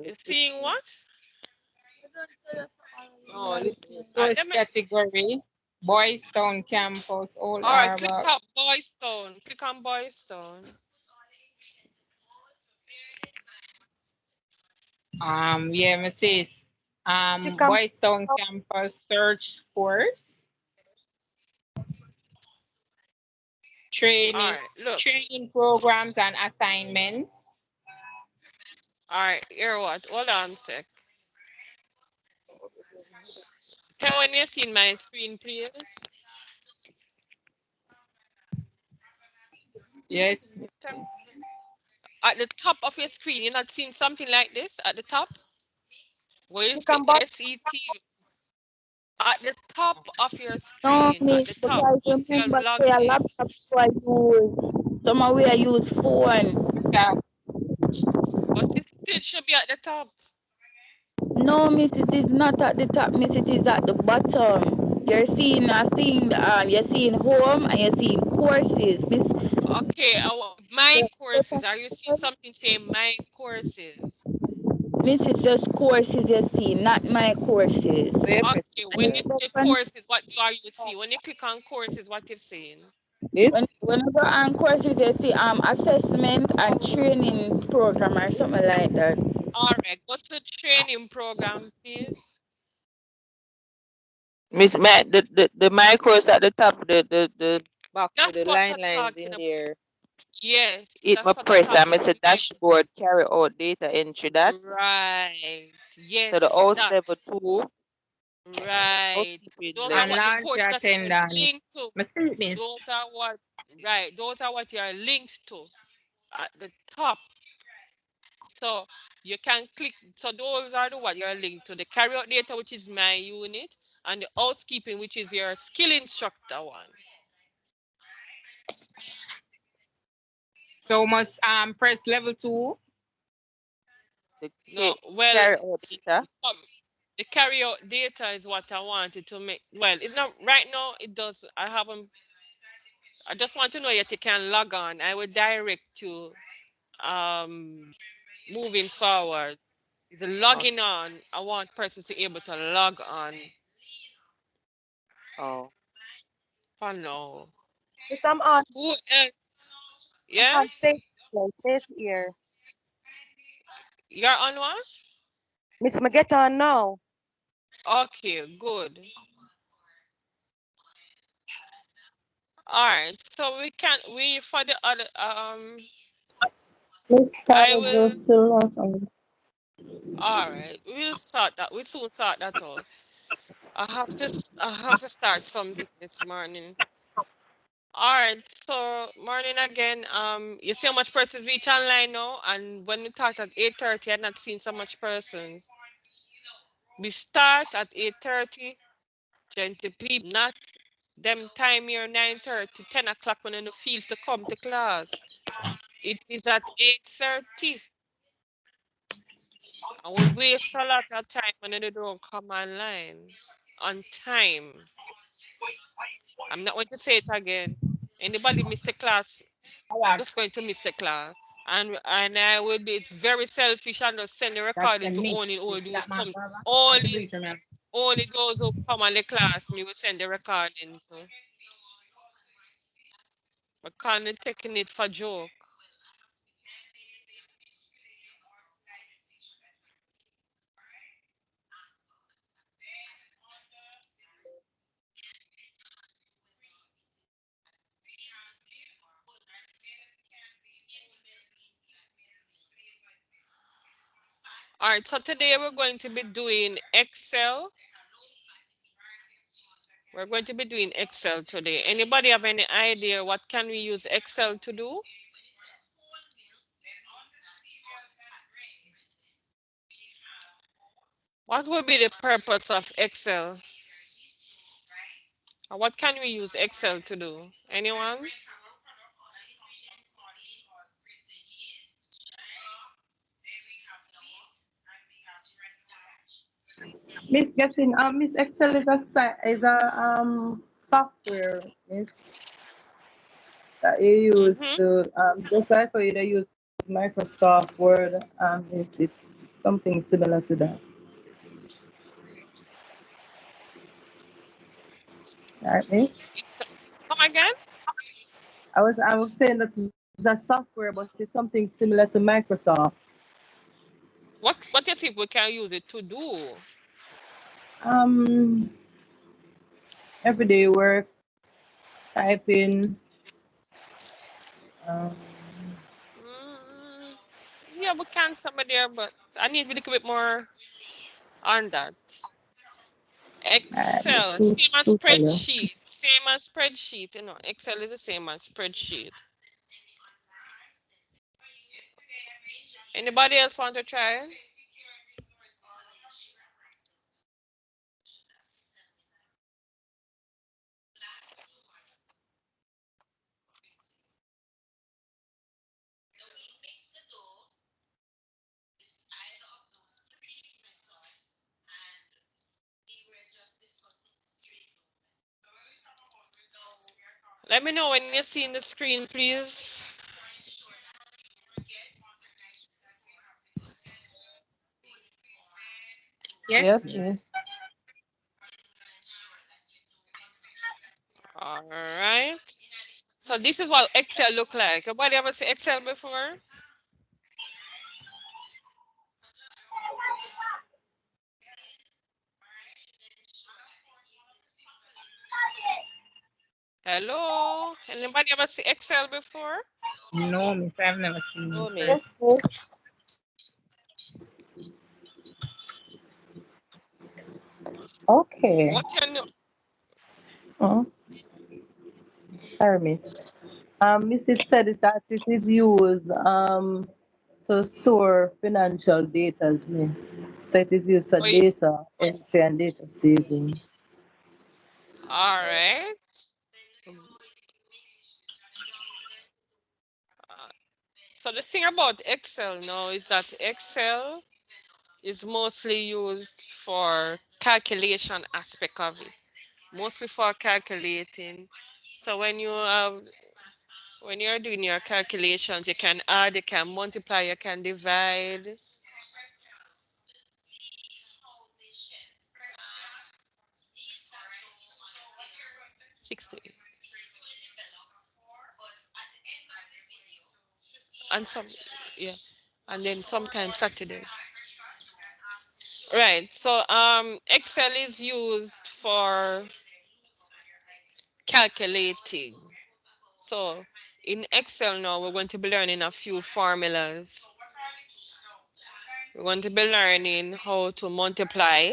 You seeing what? Oh, listen. Let First me. category, Boys Town Campus, Old All right, click Harbour. up Boys Town. Click on Boys Town. Yeah, me says, Boys Town Campus search course, All training, right, look. training programs and assignments. All right, here what? Hold on a sec. Can when you see my screen, please? Yes. At the top of your screen, you're not seeing something like this at the top? Where you see SET at the top of your No, screen, at miss, the top, because once you're remember, logged say a in. laptop I use. Some of we I use phone. Yeah. But it still should be at the top. No, miss, it is not at the top, miss, it is at the bottom. You're seeing a thing, you're seeing home and you're seeing courses, miss. Okay, my courses. Are you seeing something saying my courses? Miss, it's just courses you see, not my courses. Okay, when you say When, courses, what are you see? When you click on courses, what you're saying? when you go on courses, you see assessment and training program or something like that. All right, go to training program, please. Miss Matt, the micros at the top, the box with That's the what I'm lines talking in about. there. Yes, It my that's what I'm press. I talking miss about. a dashboard carry out data entry that. Right. So the Yes, house that. level 2, Right. housekeeping Those are And level. what the laundry courses that you're attendant. linked to. Me see this. Those are what, right. Those are what you're linked to at the top. So you can click. So those are the what you're linked to. The carryout data, which is my unit, and the housekeeping, which is your skill instructor one. So must press level 2. The No, well, carry out data. the carryout data is what I wanted to make. Well, it's not right now. It does. I haven't. I just want to know that you can log on. I will direct you. Moving forward, is Oh, logging on. I want persons to be able to log on oh. for now. Miss, I'm on. Who else? I'm on Yes, stage. Stage here. you're on one. Miss, me get on now. Okay, good. All right, so we can we for the other Miss I Cargo will. still not on. All right, we'll start that. We soon start that out. I have to start something this morning. All right, so morning again. You see how much persons reach online now, and when we start at 8:30, I'm not seeing so much persons. We start at 8:30, 20 people, not them time here 9:30, 10 o'clock when you feel to come to class. It is at 8:30. And we waste a lot of time when they don't come online on time. I'm not going to say it again. Anybody miss the class, just going to miss the class. And I will be very selfish and just send the That's recording the to mix. only You all see those that man, come, brother? That's the only bleacher man. only those who come on the class. Me will send the recording to. I can't taking it for joke. All right, so today we're going to be doing Excel. We're going to be doing Excel today. Anybody have any idea what can we use Excel to do? What would be the purpose of Excel? Or what can we use Excel to do? Anyone? Miss Getting, Miss Excel is a software, Miss, that you use Mm-hmm. to just like how you use Microsoft Word, it's something similar to that. Right, Miss? It's, come again? I was saying that it's a software, but it's something similar to Microsoft. What do you think we can use it to do? Um, Everyday work, typing. Um, Mm, yeah, we can somewhere there, but I need a little bit more on that. Excel, two, same as two color. spreadsheet, same as spreadsheet. You know, Excel is the same as spreadsheet. Anybody else want to try? Let me know when you're seeing the screen, please. Yes, Yes, Miss. Miss. All right. So this is what Excel look like. Everybody ever see Excel before? Hello? Anybody ever see Excel before? No, Miss, I've never seen No, it miss. Yes, first. Miss. Okay. What you know? Oh, sorry, Miss. Miss, it said that it is used to store financial data, Miss. So it is used for Wait. data entry and data saving. All right. Uh, So the thing about Excel now is that Excel is mostly used for calculation aspect of it, mostly for calculating. So when you're doing your calculations, you can add, you can multiply, you can divide. 60. And some, yeah, and then sometimes Saturdays. Right. So Excel is used for calculating. So in Excel now, we're going to be learning a few formulas. We're going to be learning how to multiply.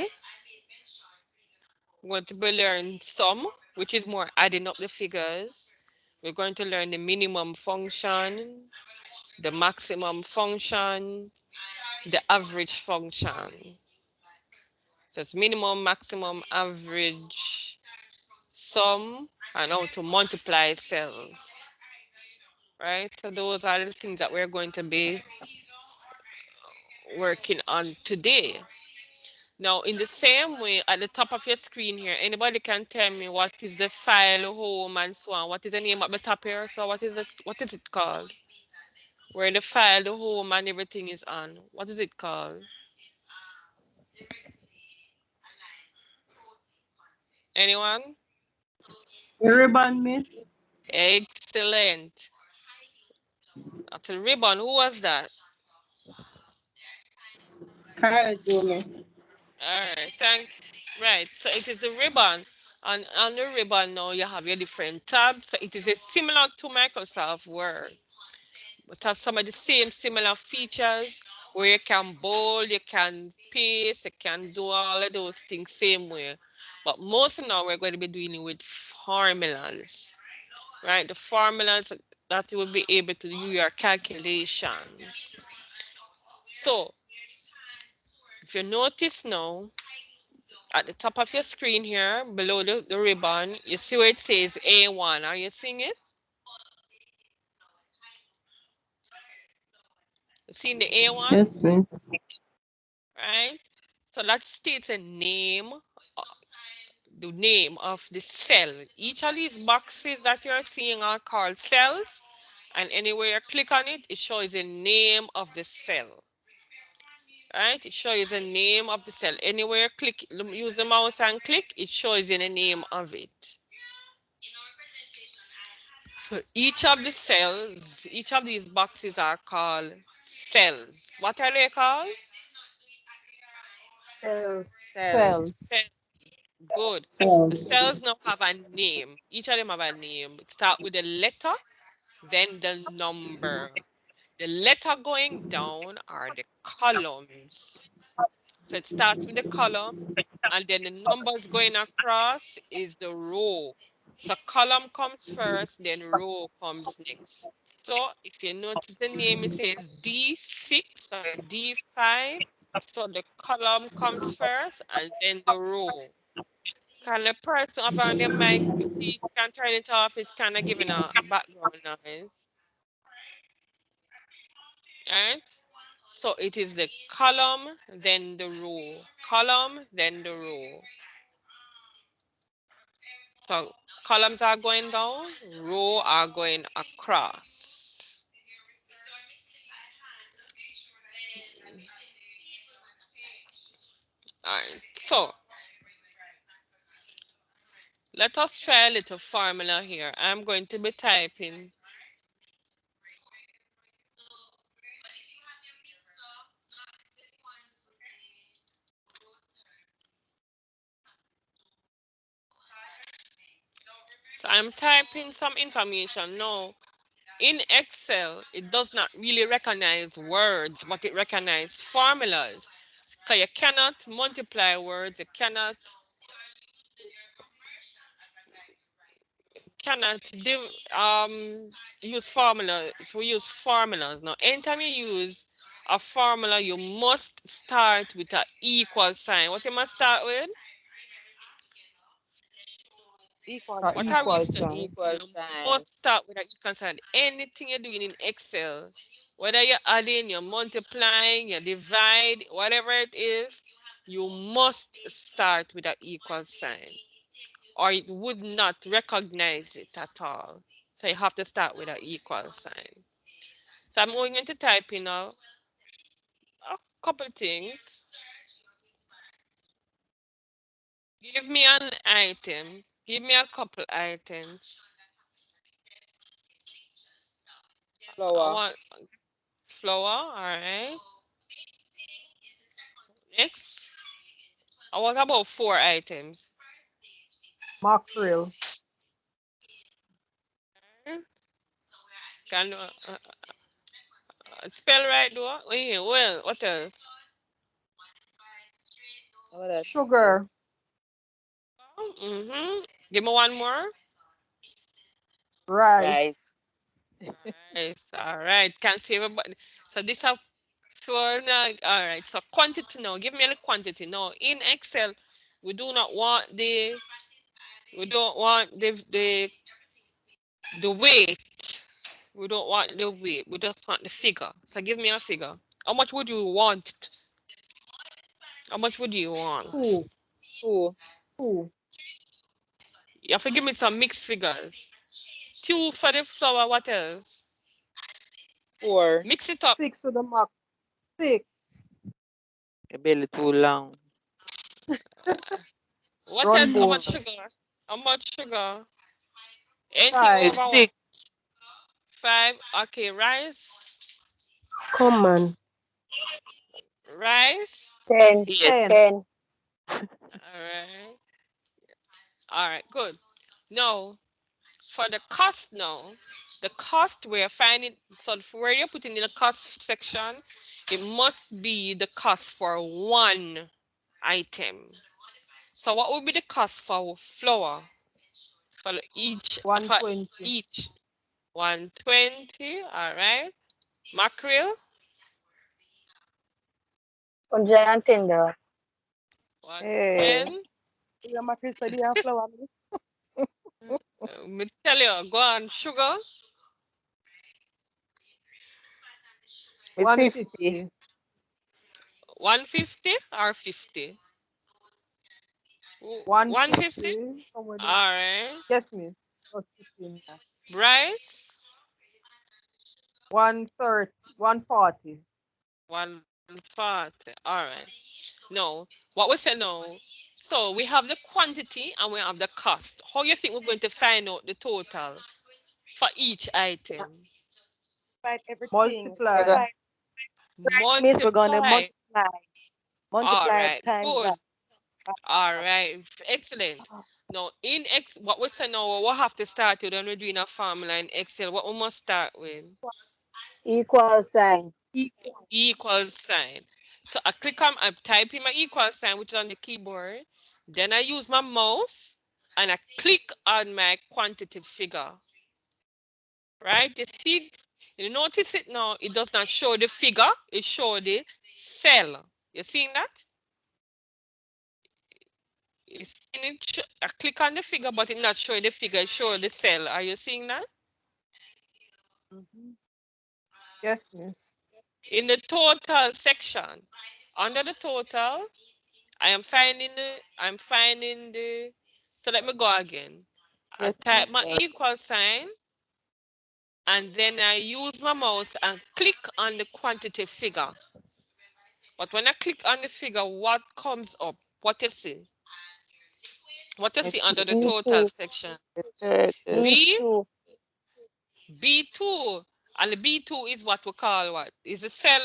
We're going to be learning sum, which is more adding up the figures. We're going to learn the minimum function, the maximum function, the average function. So it's minimum, maximum, average, sum, and how to multiply cells. Right? So those are the things that we're going to be working on today. Now, in the same way, at the top of your screen here, anybody can tell me what is the file, home, and so on. What is the name at the top here? So what is it? What is it called? Where the file, the home, and everything is on. What is it called? Anyone? The ribbon, Miss. Excellent. That's a ribbon. Who was that? Carla Joe, Miss. All right. Right. So it is a ribbon. And on the ribbon now you have your different tabs. So it is a similar to Microsoft Word. But have some of the same similar features where you can bold, you can paste, you can do all of those things same way. But most now we're going to be dealing with formulas, right? The formulas that you will be able to do your calculations. So if you notice now, at the top of your screen here, below the ribbon, you see where it says A1. Are you seeing it? You seeing the A1? Yes, Miss. Right? So that states a name, the name of the cell. Each of these boxes that you're seeing are called cells, and anywhere you click on it, it shows the name of the cell. Right? It shows you the name of the cell. Anywhere, click, use the mouse and click, it shows you the name of it. So each of the cells, each of these boxes are called cells. What are they called? Cells. Cells. Cells. Cells. Good. The Cells. cells now have a name. Each of them have a name. It starts with a letter, then the number. The letter going down are the columns. So it starts with the column, and then the numbers going across is the row. So column comes first, then row comes next. So if you notice the name, it says D6 or D5. So the column comes first and then the row. Can the person around the mic please can turn it off? It's kind of giving a background noise. Right? So it is the column, then the row. Column, then the row. So columns are going down, row are going across. All right, so let us try a little formula here. I'm going to be typing. So I'm typing some information now. In Excel, it does not really recognize words, but it recognizes formulas. So you cannot multiply words, you cannot use formulas. So we use formulas. Now, anytime you use a formula, you must start with an equal sign. What you must start with? Equal A What sign. are we equal studying? sign. Equal You sign. must start with an equal sign. Anything you're doing in Excel, whether you're adding, you're multiplying, you divide, whatever it is, you must start with an equal sign, or it would not recognize it at all. So you have to start with an equal sign. So I'm going to type in now a couple things. Give me an item. Give me a couple items. I Flour. want flour, all right. Next, what about 4 items? Mackerel. Can spell right though? Well, what else? Oh, that's Sugar. Give me one more. rice. Rice. Nice. All right. Can't see everybody. So this have so now, all right. So quantity now. Give me the quantity now. In Excel, we do not want we don't want the weight. We don't want the weight. We just want the figure. So give me a figure. How much would you want? How much would you want? Two. 2. Two. You have to give me some mixed figures. 2 for the flour. What else? 4. Mix it up. 6 to the max. 6. Your belly too long. What Run else? How board. much sugar? How much sugar? Anything 5. over It's what? 6. 5. Okay, rice. Come on. Rice. 10. 8. 10. 10. All right. All right, good. Now, for the cost now, the cost we're finding, so where you're putting in the cost section, it must be the cost for one item. So what would be the cost for flour? For for 120. each 120, all right. Mackerel, $110. Hey. 110. Yeah, my Chris said, yeah, flour. Me tell you, go on. Sugar, It's 50. 150. 150 or 50? 150? 150. Somewhere there. All right. Yes, miss. Plus 15. Yeah. Rice, 130. 140. 1 140. All right. No, what we say now. So we have the quantity and we have the cost. How you think we're going to find out the total for each item? Right, everything. Multiply. Right, Miss, we're gonna Multiply. multiply. All Multiply right. times Good. that. All right. Excellent. Now in X, what we say now, we'll have to start with when we're doing a formula in Excel. What we must start with? Equal sign. Equal sign. So I type in my equal sign, which is on the keyboard. Then I use my mouse and I click on my quantitative figure. Right? You see, you notice it now, it does not show the figure, it shows the cell. You seeing that? You seeing it? I click on the figure, but it's not showing the figure, it shows the cell. Are you seeing that? Yes, miss. In the total section, under the total, I'm finding the, so let me go again. I Yes, type my miss. equal sign and then I use my mouse and click on the quantity figure. But when I click on the figure, what comes up? What you see? What you It's see under the total B2. section? it's B, B2. B2. And the B2 is what we call what? Is the cell,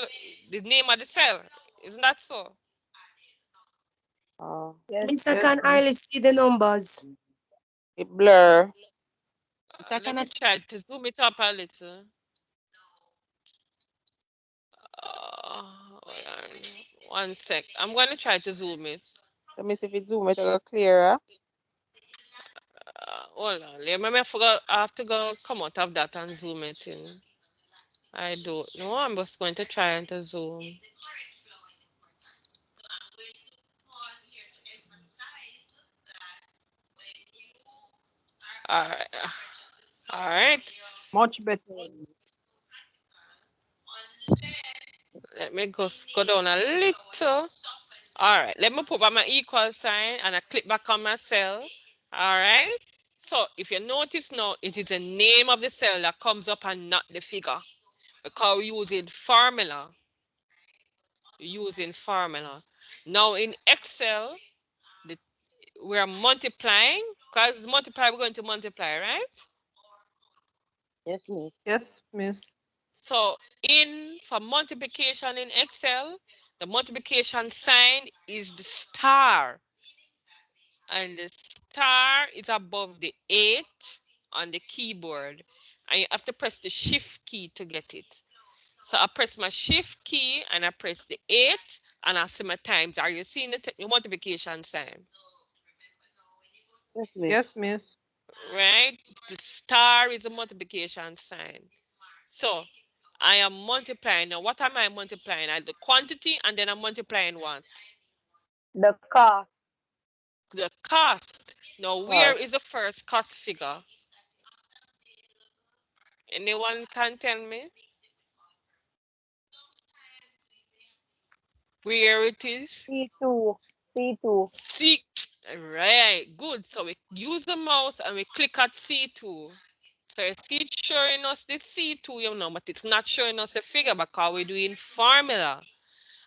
the name of the cell. Isn't that so? Yes. Miss, I can hardly see the numbers. it blur. Let me try to zoom it up a little. Hold on. 1 sec. I'm going to try to zoom it. Let me see if it zoom it a little clearer. Hold on. Maybe I forgot. I have to go come out of that and zoom it in. I don't know. I'm just going to try and to zoom. All right. All right. Much better. Let me go down a little. All right. Let me put back my equal sign and I click back on my cell. All right. So if you notice now, it is the name of the cell that comes up and not the figure. Because we're using formula. Now in Excel, we're multiplying, because multiply, we're going to multiply, right? Yes, Miss. Yes, miss. So for multiplication in Excel, the multiplication sign is the star. And the star is above the 8 on the keyboard. And you have to press the shift key to get it. So I press my shift key and I press the 8 and I see my times. Are you seeing the multiplication sign? Yes, Miss. Yes, miss. Right? The star is a multiplication sign. So I am multiplying. Now, what am I multiplying? The quantity, and then I'm multiplying what? The cost. The cost. Now, where is the first cost figure? Anyone can tell me? Where it is? C2. C2. C. Right, good. So we use the mouse and we click at C2. So you see it's showing us the C2, but it's not showing us a figure because we're doing formula.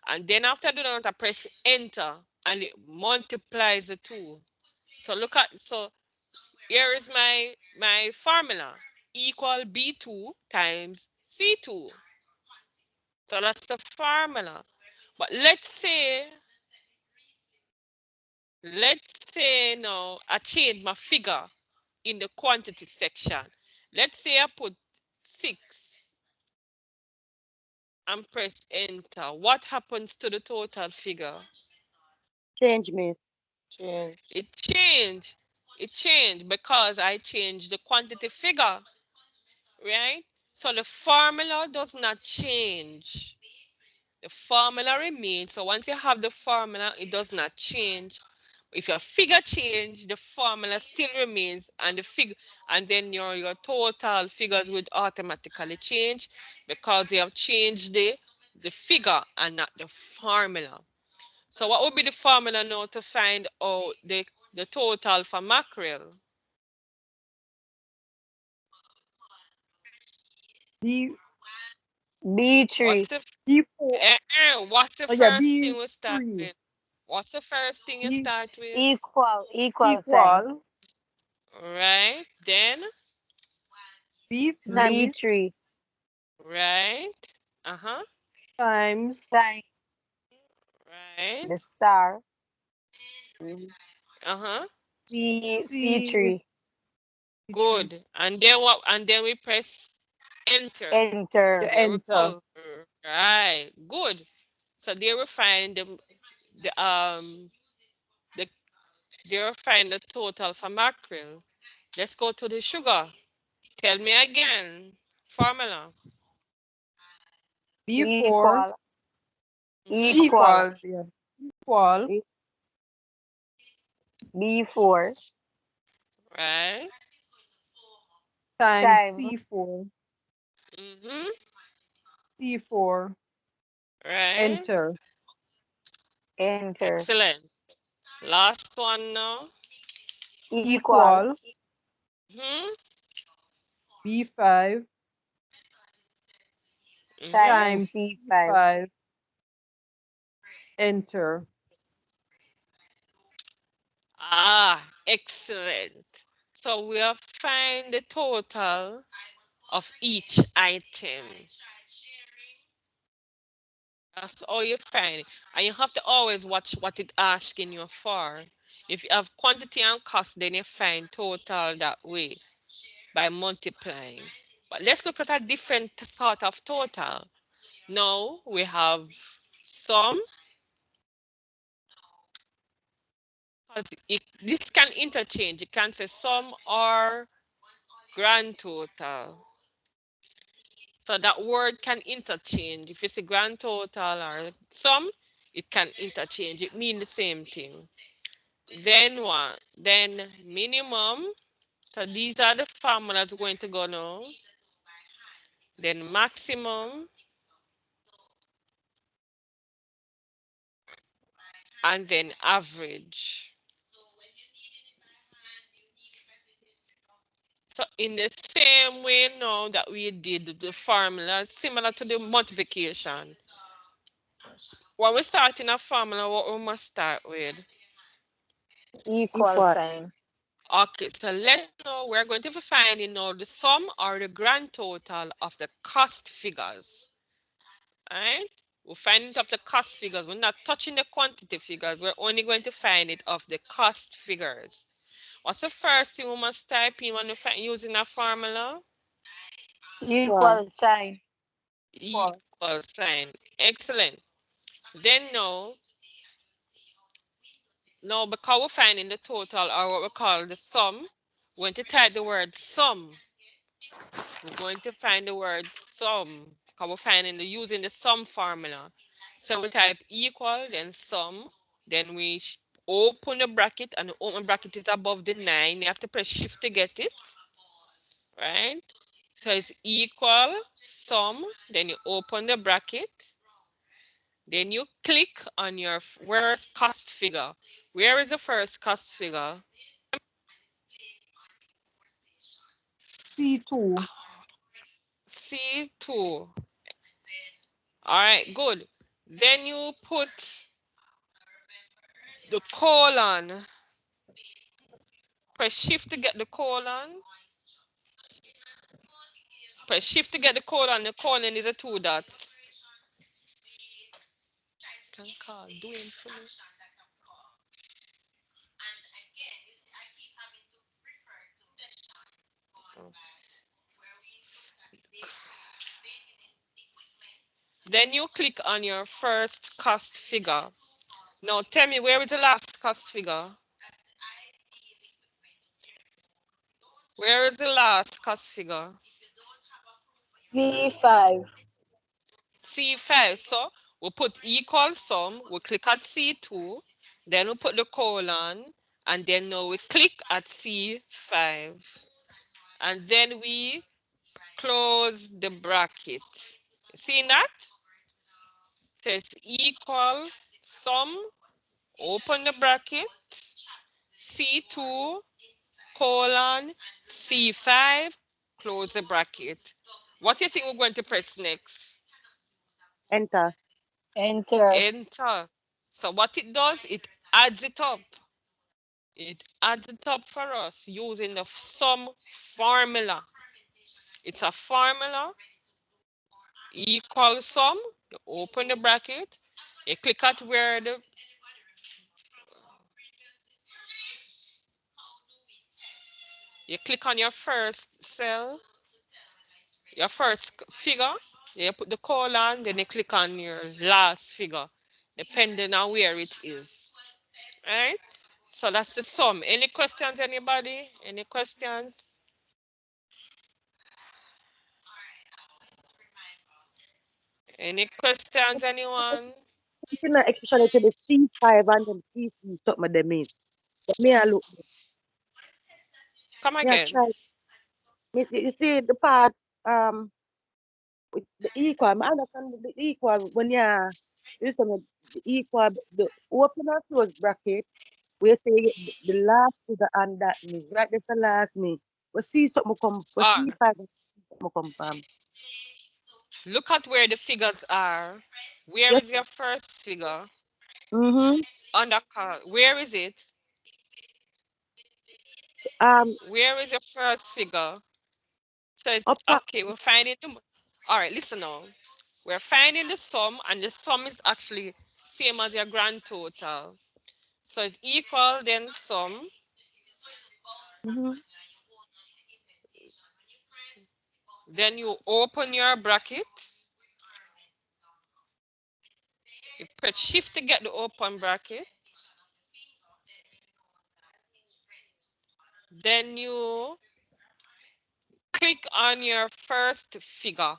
And then after doing that, I press enter and it multiplies the two. So so here is my formula, equal B2 times C2. So that's the formula. But let's say now I change my figure in the quantity section. Let's say I put 6 and press enter. What happens to the total figure? Change, Miss. Change. It changed because I changed the quantity figure, right? So the formula does not change. The formula remains. So once you have the formula, it does not change. If your figure change, the formula still remains, and then your total figures would automatically change because you have changed the figure and not the formula. So what would be the formula now to find out the total for mackerel? The B3. What's the B4. what's the Oh yeah, first thing we start B3. with? What's the first thing you B start with? Equal sign. equal Right. Then B3 B3. right. Uh-huh. times Sign. Right. The star. Mhm. Uh-huh. C3. C3. Good. And then what? And then we press enter. Enter. Yeah, There we enter. go. Right. Good. So there we find the the there we find the total for mackerel. Let's go to the sugar. Tell me again. Formula. B4 Equal. Mm-hmm. Equal. equals, yeah, equal B- B4 Right. times time. C4, Mm-hmm. C4, Right. enter, Enter. Excellent. Last one now. Equal. equal Mm-hmm. B5 Mm-hmm. Times times C5. C5, enter. Ah, excellent. So we'll find the total of each item. That's all you find. And you have to always watch what it's asking you for. If you have quantity and cost, then you find total that way by multiplying. But let's look at a different sort of total. Now we have sum. This can interchange. You can say sum or grand total. So that word can interchange. If it's a grand total or sum, it can interchange. It means the same thing. Then what? Then minimum. So these are the formulas we're going to go now. Then maximum. And then average. So in the same way now that we did the formula, similar to the multiplication. When we start in a formula, what we must start with? Equal sign. Okay, so let's know we're going to be finding now the sum or the grand total of the cost figures. Right? We'll find it of the cost figures. We're not touching the quantity figures. We're only going to find it of the cost figures. What's the first thing we must type in when we're using a formula? Equal sign. Equal sign. Excellent. Then now because we're finding the total or what we call the sum, we're going to type the word sum. We're going to find the word sum because we're finding using the sum formula. So we type equal, then sum, then we open the bracket, and the open bracket is above the 9. You have to press shift to get it, right? So it's equal, sum, then you open the bracket, then you click on your where's cost figure. Where is the first cost figure? C2, C2. All right, good. Then you put the colon. Press shift to get the colon. Press shift to get the colon. The colon is a 2 dots. Can call doing for me. Oh. Then you click on your first cost figure. Now tell me, where is the last cost figure? Where is the last cost figure? C5. C5. So we put equal sum, we click at C2, then we put the colon, and then now we click at C5. And then we close the bracket. See that? Says equal sum, open the bracket, C2 colon C5, close the bracket. What do you think we're going to press next? Enter. Enter. So what it does, it adds it up. It adds it up for us using the sum formula. It's a formula, equal sum. You open the bracket, you click at where you click on your first cell, your first figure, you put the colon, then you click on your last figure, depending on where it is. Right? So that's the sum. Any questions, anybody? Any questions? Any questions, anyone? Especially to the C5 and then C3 something of them is. But me I look, Come me I again. try. You see the part with the equal. I understand the equal when you say the equal, the open and close bracket. We say the last figure and that means right. That's the last me. We see something come. We Or see five something come from. look at where the figures are. Where Yes. is your first figure? Mm-hmm. On the card. Where is it? Um. Where is your first figure? So it's Up top. okay. We're finding the. All right, listen now. We're finding the sum, and the sum is actually same as your grand total. So it's equal, then sum. Mm-hmm. Then you open your bracket. You press shift to get the open bracket. Then you click on your first figure.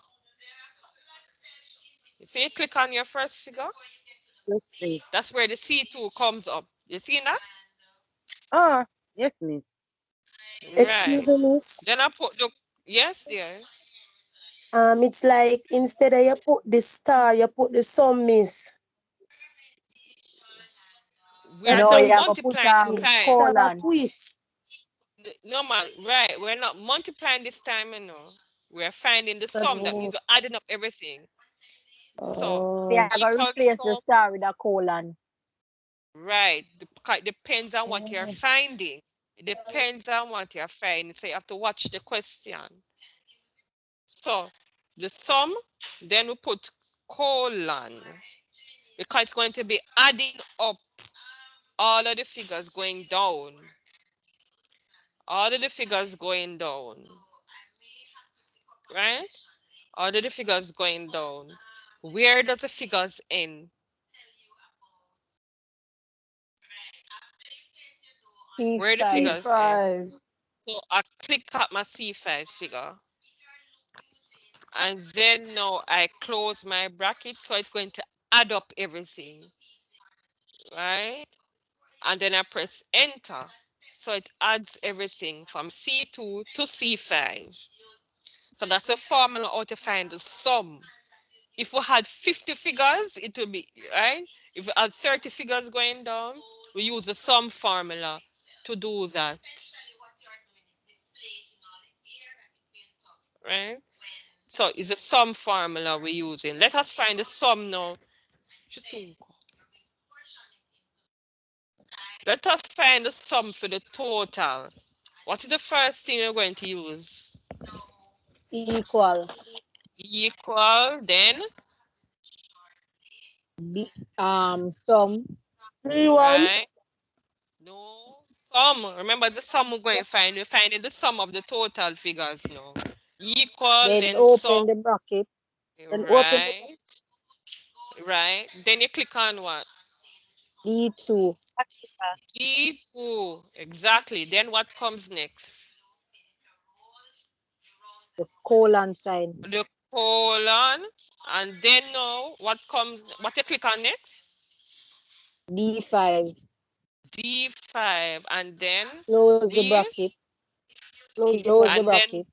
You see, click on your first figure. Let's see. That's where the C2 comes up. You see that? Ah. Yes, miss. Right. Excuse me, miss. Then I put the, yes, yeah. It's like instead of you put the star, you put the sum, miss. We are That's No, how not you it have to put multiplying this time. it have a colon. twist. No, man, right. We're not multiplying this time, you know. We're finding the sum. That means Oh, we're adding up everything. So, They oh, have to equal replace the sum, star with a colon. right. It depends on what you're Oh. finding. It depends on what you're finding. So you have to watch the question. So the sum, then we put colon because it's going to be adding up all of the figures going down. All of the figures going down. Right? All of the figures going down. Where does the figures end? Where the C5. figures end? C5. So I click at my C5 figure. And then now I close my bracket. So it's going to add up everything. Right? And then I press enter. So it adds everything from C2 to C5. So that's a formula how to find the sum. If we had 50 figures, it would be, right? If we had 30 figures going down, we use the sum formula to do that. Right? So it's a sum formula we're using. Let us find the sum now. Let us find the sum for the total. What is the first thing you're going to use? Equal. Equal, then? Sum. V1. Right? No, sum. Remember the sum we're going to find. We're finding the sum of the total figures now. Equal, Then then open sum. the bracket. Then open the Right. Right. Then you click on what? D2. D2. Exactly. Then what comes next? The colon sign. The colon. And then now what comes? What you click on next? D5. D5. And then Close the we bracket. Close the bracket.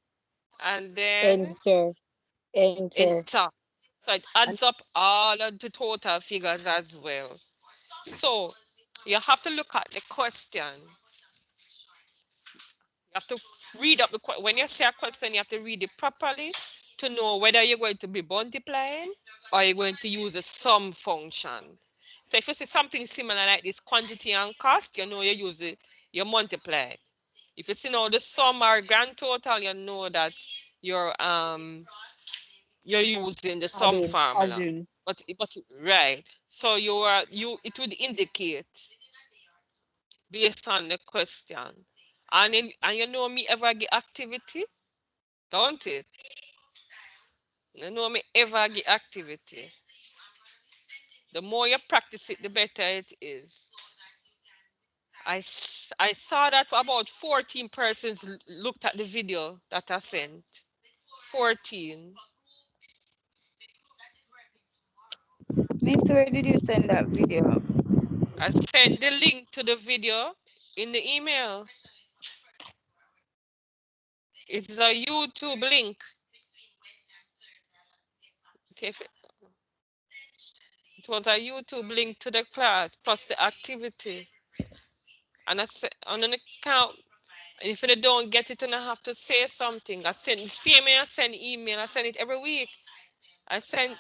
and then Enter. Enter. enter. So it And adds up all of the total figures as well. So you have to look at the question. You have to read up the when you say a question, you have to read it properly to know whether you're going to be multiplying or you're going to use a sum function. So if you see something similar like this, quantity and cost, you know you use it, you multiply. If you see now the sum or grand total, you know that you're using the sum formula. Adding. But right. So it would indicate based on the question. And you know me ever get activity, don't it? You know me ever get activity. The more you practice it, the better it is. I saw that about 14 persons looked at the video that I sent. 14. Miss, where did you send that video? I sent the link to the video in the email. It's a YouTube link. It was a YouTube link to the class plus the activity. And I said on an account, if they don't get it and I have to say something, I send the same way I send email, I send it every week. I sent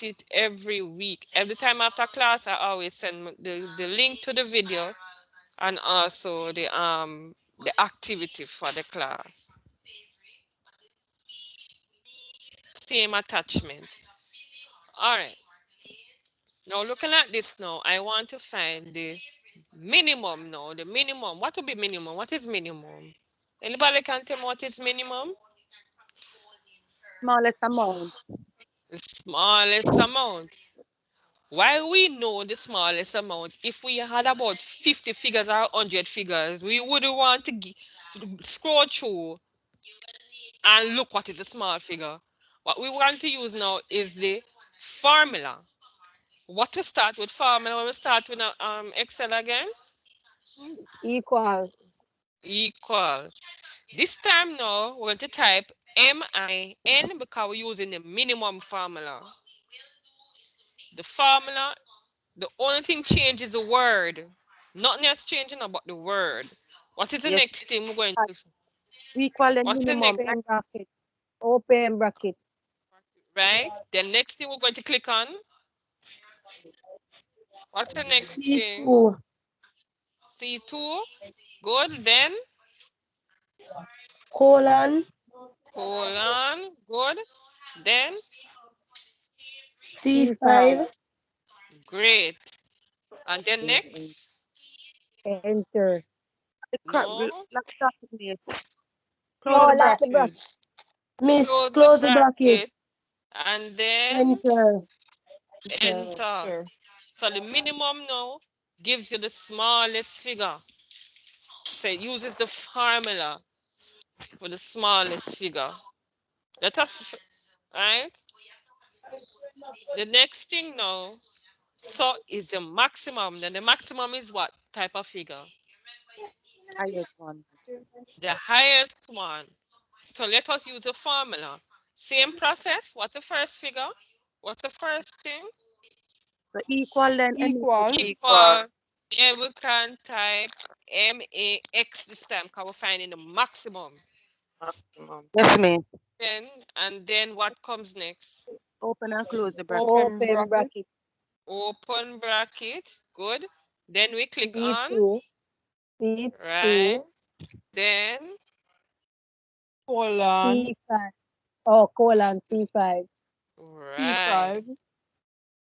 it every week. Every time after class, I always send the link to the video and also the activity for the class. Same attachment. All right. Now looking at this now, I want to find the minimum now. The minimum. What would be minimum? What is minimum? Anybody can tell me what is minimum? Smallest amount. The smallest amount. Why we know the smallest amount? If we had about 50 figures or 100 figures, we wouldn't want to scroll through and look what is a small figure. What we want to use now is the formula. What to start with formula when we start with Excel again? Equal. Equal. This time now, we're going to type MIN because we're using the minimum formula. The formula, the only thing changes is the word. Nothing else changing about the word. What is the Yes. next thing we're going to? Equal and What's the minimum. next? Open bracket. Open bracket. Right? The next thing we're going to click on. What's the next thing? C2. C2. Good. Then Colon. colon. Good. Then C5. great. And then next. Enter. No. Lock stop it. Close No, the lock the bracket. bracket. Miss, Close the close the bracket. bracket. And then Enter. enter. So the minimum now gives you the smallest figure. So it uses the formula for the smallest figure. Let us, right? The next thing now, so is the maximum. Then the maximum is what type of figure? Highest one. The highest one. So let us use the formula. Same process. What's the first figure? What's the first thing? So equal then Equal. Equal. Then we can type MAX this time because we're finding the maximum. Yes, ma'am. Then what comes next? Open and close the bracket. Open bracket. Open bracket. Good. Then we click on. C2. C2. Right. Then Colon. C5. Oh, colon C5. right. C5.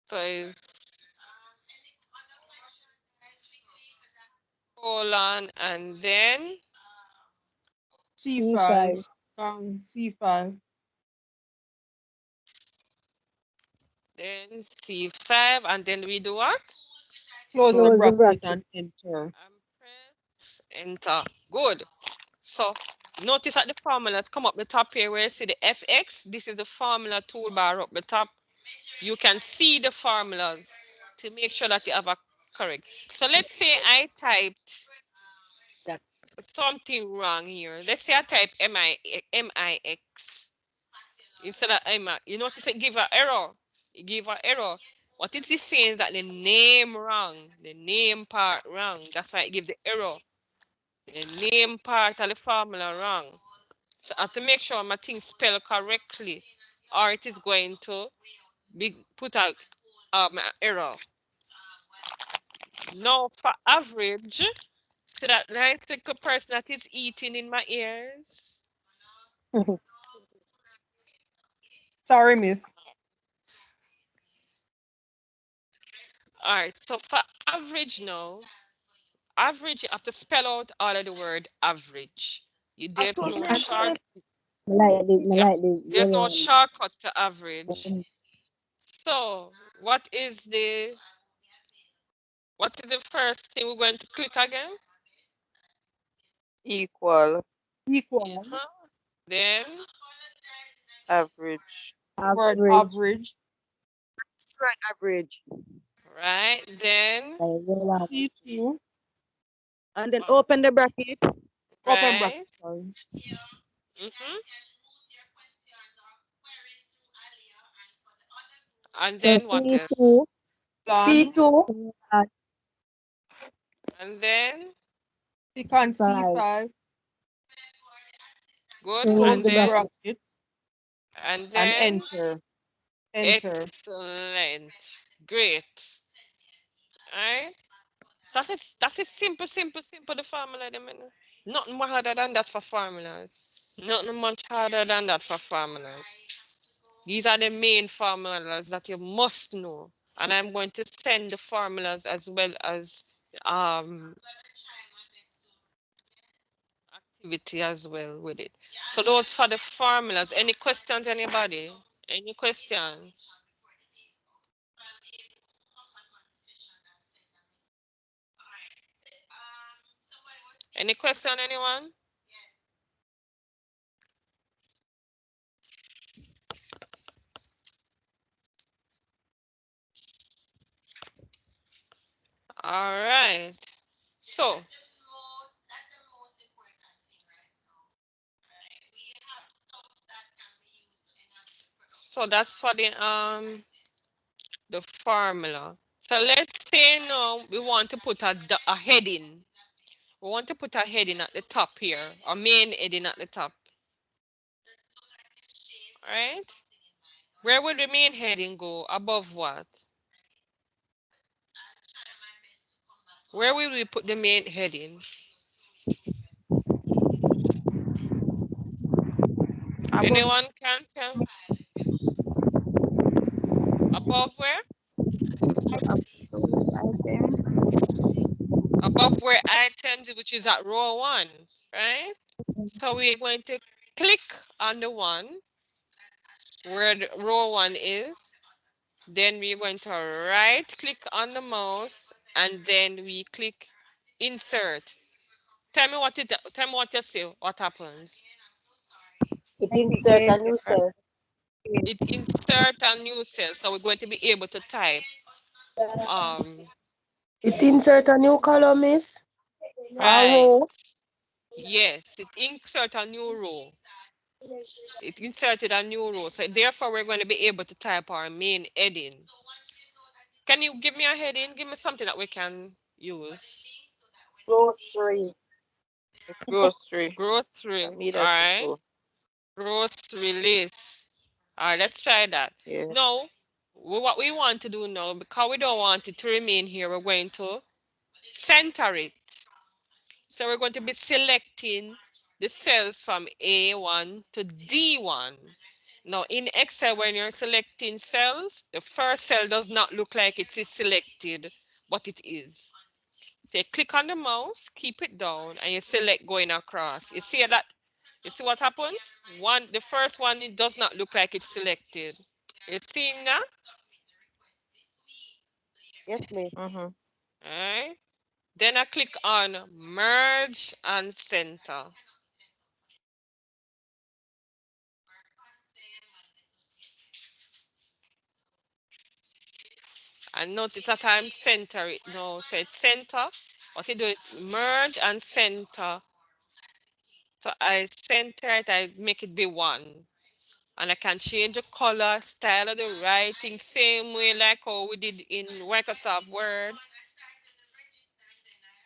So it's colon and then C5. C5. C5 and then we do what? Close the Close the bracket bracket. and enter. And press enter. Good. So notice that the formulas come up the top here where you see the FX. This is the formula toolbar up the top. You can see the formulas to make sure that you have a correct. So let's say I typed That. something wrong here. Let's say I type MIX instead of MI. You notice it give an error. It give an error. What it is saying is that the name wrong. The name part wrong. That's why it gives the error. The name part of the formula wrong. So I have to make sure my thing spelled correctly, or it is going to be put a error. Now for average, see that nice little person that is eating in my ears. Sorry, miss. All right, so for average now, average you have to spell out all of the word average. There's no short. You have to, there's no shortcut to average. So what is the first thing we're going to click again? Equal. Equal. Then Average. Word average. Word average. right, then C2. And then open the bracket. Open bracket. right. Sorry. Mm-hmm. And then what else? Plan. C2. And then Click on C5. good. Close And the then bracket and and then enter. Enter. excellent. Great. Right? That is simple, simple, simple. The formula, them, you know. Nothing more harder than that for formulas. Nothing much harder than that for formulas. These are the main formulas that you must know. And I'm going to send the formulas as well as um activity as well with it. So those for the formulas. Any questions, anybody? Any questions? Any question, anyone? All right. So that's for the formula. So let's say now we want to put a heading. We want to put a heading at the top here, a main heading at the top. All right? Where will the main heading go? Above what? Where will we put the main heading? Anyone can tell? Above where? Above where items, which is at row 1, right? So we're going to click on the one where the row 1 is. Then we're going to right click on the mouse and then we click insert. Tell me what you see, what happens. It insert a new cell. It insert a new cell, so we're going to be able to type. It insert a new column, miss. Right. Yes, it insert a new row. It inserted a new row, so therefore we're going to be able to type our main heading. Can you give me a heading? Give me something that we can use. Grocery. Grocery. Grocery. All Me that right. too. Grocery list. All right, let's try that. Yeah. Now, what we want to do now, because we don't want it to remain here, we're going to center it. So we're going to be selecting the cells from A1 to D1. Now in Excel, when you're selecting cells, the first cell does not look like it is selected, but it is. So you click on the mouse, keep it down, and you select going across. You see that? You see what happens? The first one, it does not look like it's selected. You seeing that? Yes, miss. Mm-hmm. All right. Then I click on merge and center. And notice that I'm center it now. So it's center. What you do is merge and center. So I center it, I make it be 1. And I can change the color, style of the writing, same way like how we did in Microsoft Word.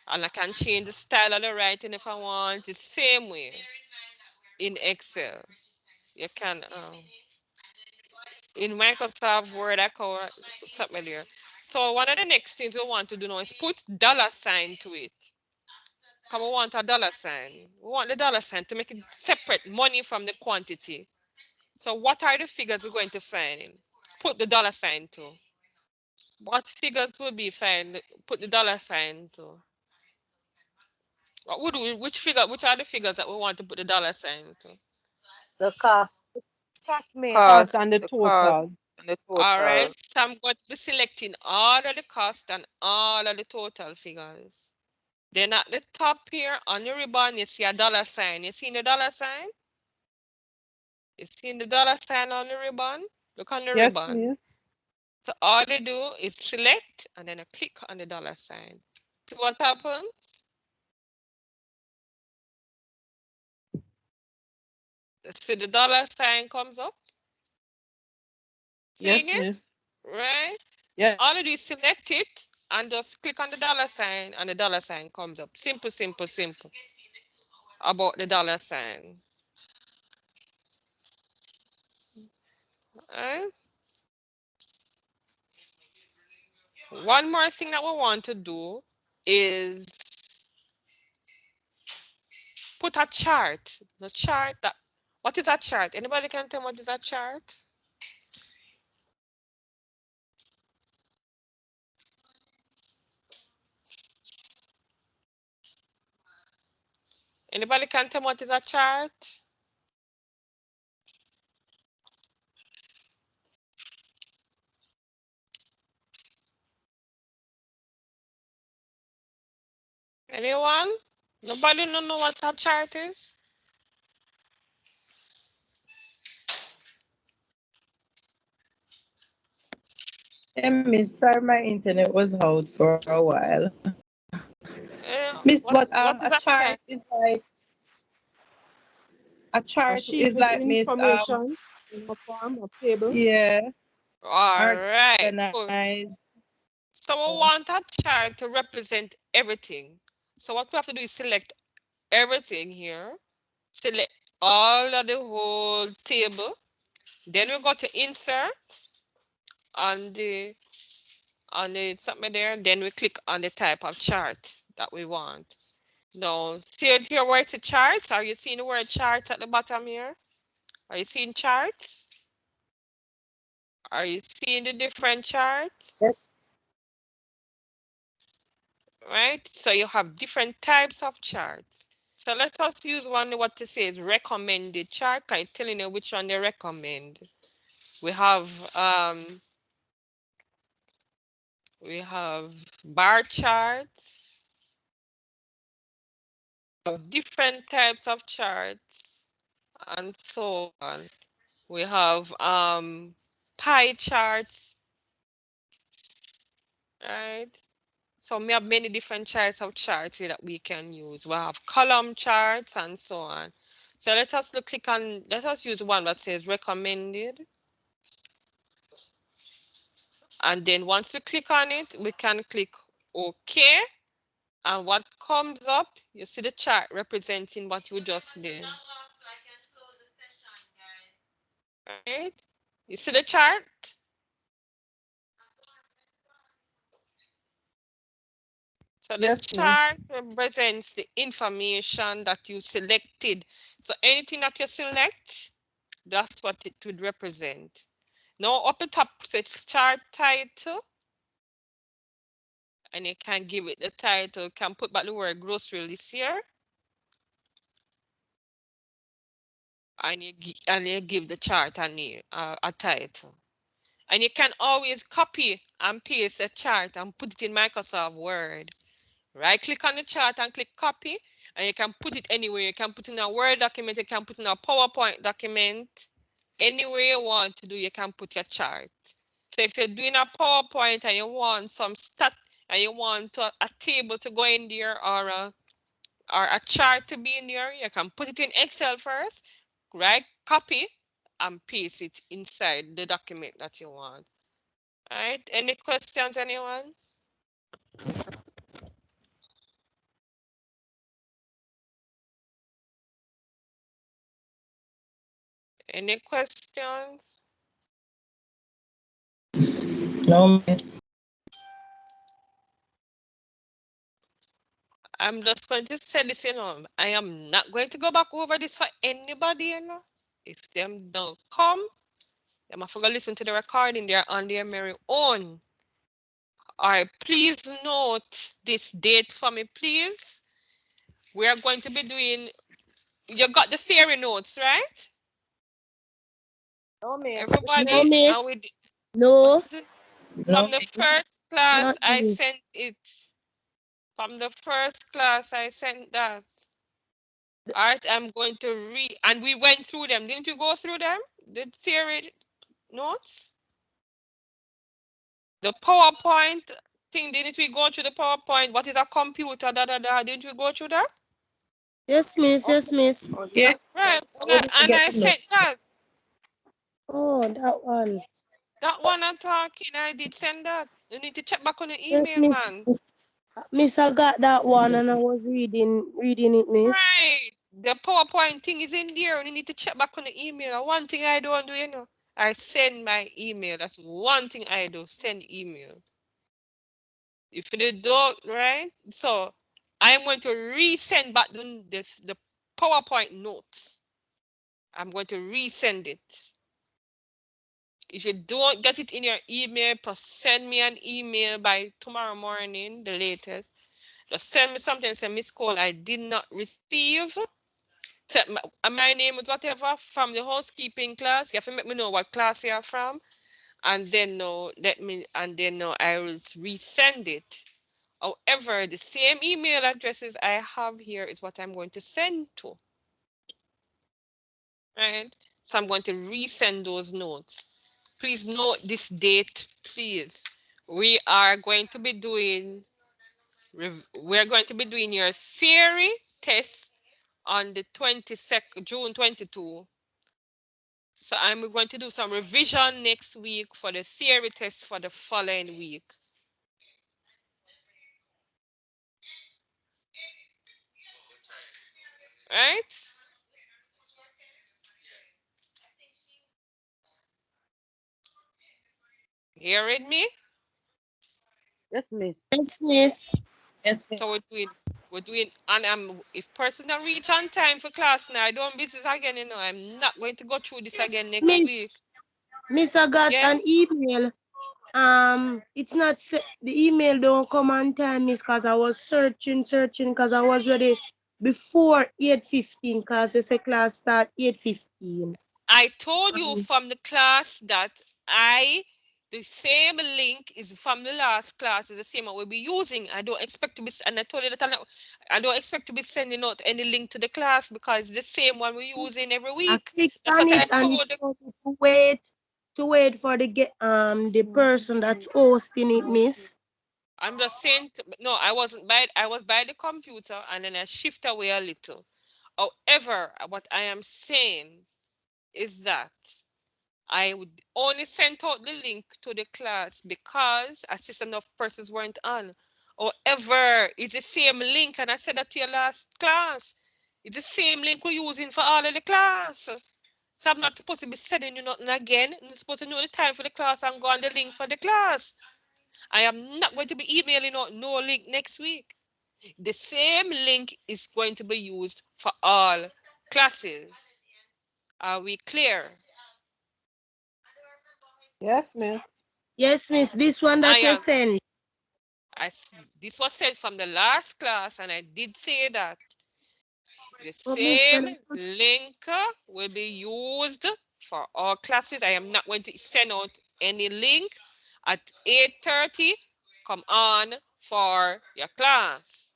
And I can change the style of the writing if I want, the same way. in Excel. You can in Microsoft Word account something there. So one of the next things we want to do now is put dollar sign to it. Come, we want a dollar sign. We want the dollar sign to make it separate money from the quantity. So what are the figures we're going to find? Put the dollar sign to. What figures will be found? Put the dollar sign to. What would we, which figure? Which are the figures that we want to put the dollar sign to? The cost. Cost me. Cost Cost, and the the cost, total. and the All right. total. So I'm going to be selecting all of the cost and all of the total figures. Then at the top here on the ribbon, you see a dollar sign. You see the dollar sign? You see the dollar sign on the ribbon? Look on the Yes, ribbon. please. So all you do is select and then I click on the dollar sign. See what happens? See the dollar sign comes up? Yes, Seeing it? miss. Right? So Yeah. all you do is select it and just click on the dollar sign and the dollar sign comes up. Simple, simple, simple. About the dollar sign. Right? One more thing that we want to do is put a chart. The chart that, what is a chart? Anybody can tell me what is a chart? Anybody can tell me what is a chart? Anyone? Nobody don't know what a chart is? Yeah, miss, sorry, my internet was out for a while. Miss, What but what a is a chart chart? is like a A chart sheet is with like miss information in a form, a table. yeah, All right. Good. organized. So we want a chart to represent everything. So what we have to do is select everything here. Select all of the whole table. Then we go to insert on the something there. Then we click on the type of chart that we want. Now, see it here where it's a charts. Are you seeing the word charts at the bottom here? Are you seeing charts? Are you seeing the different Yes. charts? Right? So you have different types of charts. So let us use one what it says recommended chart. I'm telling you which one they recommend. We have bar charts, of different types of charts, and so on. We have pie charts, right? So we have many different types of charts here that we can use. We have column charts and so on. So let us let us use one that says recommended. And then once we click on it, we can click OK. And what comes up, you see the chart representing what you just did. Right? You see the chart? So the Yes, miss. chart represents the information that you selected. So anything that you select, that's what it would represent. Now up the top says chart title. And you can give it the title, you can put back the word grocery list here. And you give the chart a name, a title. And you can always copy and paste the chart and put it in Microsoft Word. Right click on the chart and click copy, and you can put it anywhere. You can put in a Word document, you can put in a PowerPoint document. Anywhere you want to do, you can put your chart. So if you're doing a PowerPoint and you want some stat and you want a table to go in there or a chart to be in there, you can put it in Excel first, right? Copy and paste it inside the document that you want. All right, any questions, anyone? Any questions? No, miss. I'm just going to say this, I am not going to go back over this for anybody, If them don't come, them have to go listen to the recording. They're on their very own. All right, please note this date for me, please. We are going to be doing, you got the theory notes, right? No, miss. Everybody, No, miss. No, from No, the first class, not I me. sent it. From the first class, I sent that. All right, I'm going to read, and we went through them. Didn't you go through them? The theory notes? The PowerPoint thing, didn't we go through the PowerPoint? What is a computer? Didn't we go through that? Yes, miss. Yes, miss. yes. Right, How did you and get I the note? sent that. Oh, that one. That one I'm talking, I did send that. You need to check back on the Yes, email, miss. man. Miss, I got that one and I was reading it, miss. Right. The PowerPoint thing is in there. You need to check back on the email. One thing I don't do, I send my email. That's one thing I do, send email. If you don't, right? So I'm going to resend back the PowerPoint notes. I'm going to resend it. If you don't get it in your email, send me an email by tomorrow morning, the latest. Just send me something and say, Miss Cole, I did not receive. Set my name with whatever from the housekeeping class. You have to make me know what class you are from. And then I will resend it. However, the same email addresses I have here is what I'm going to send to. Right? So I'm going to resend those notes. Please note this date, please. We are going to be doing your theory test on the 22nd, June 22. So I'm going to do some revision next week for the theory test for the following week. Right? Hearing me? Yes, miss. Yes, miss. Yes, miss. So we're doing, and if person don't reach on time for class now, I don't business again, I'm not going to go through this again next week. Miss, I got Yeah? an email. It's not the email don't come on time, miss, because I was searching, because I was ready before 8:15, because they say class start 8:15. I told you from the class that the same link is from the last class, is the same one we'll be using. I don't expect to be, and I told you that I don't expect to be sending out any link to the class because it's the same one we're using every I week. clicked That's on what I it and it told the, told me to wait for the person that's hosting it, miss. I'm just saying, no, I was by the computer and then I shift away a little. However, what I am saying is that I would only send out the link to the class because I see enough persons weren't on. However, it's the same link, and I said that to your last class. It's the same link we're using for all of the class. So I'm not supposed to be sending you nothing again. I'm supposed to know the time for the class and go on the link for the class. I am not going to be emailing out no link next week. The same link is going to be used for all classes. Are we clear? Yes, miss. Yes, miss, this one I that you am. send. This was said from the last class, and I did say that the Oh, miss, same link will be used for all classes. I am not going to send out any link at 8:30. Come on for your class.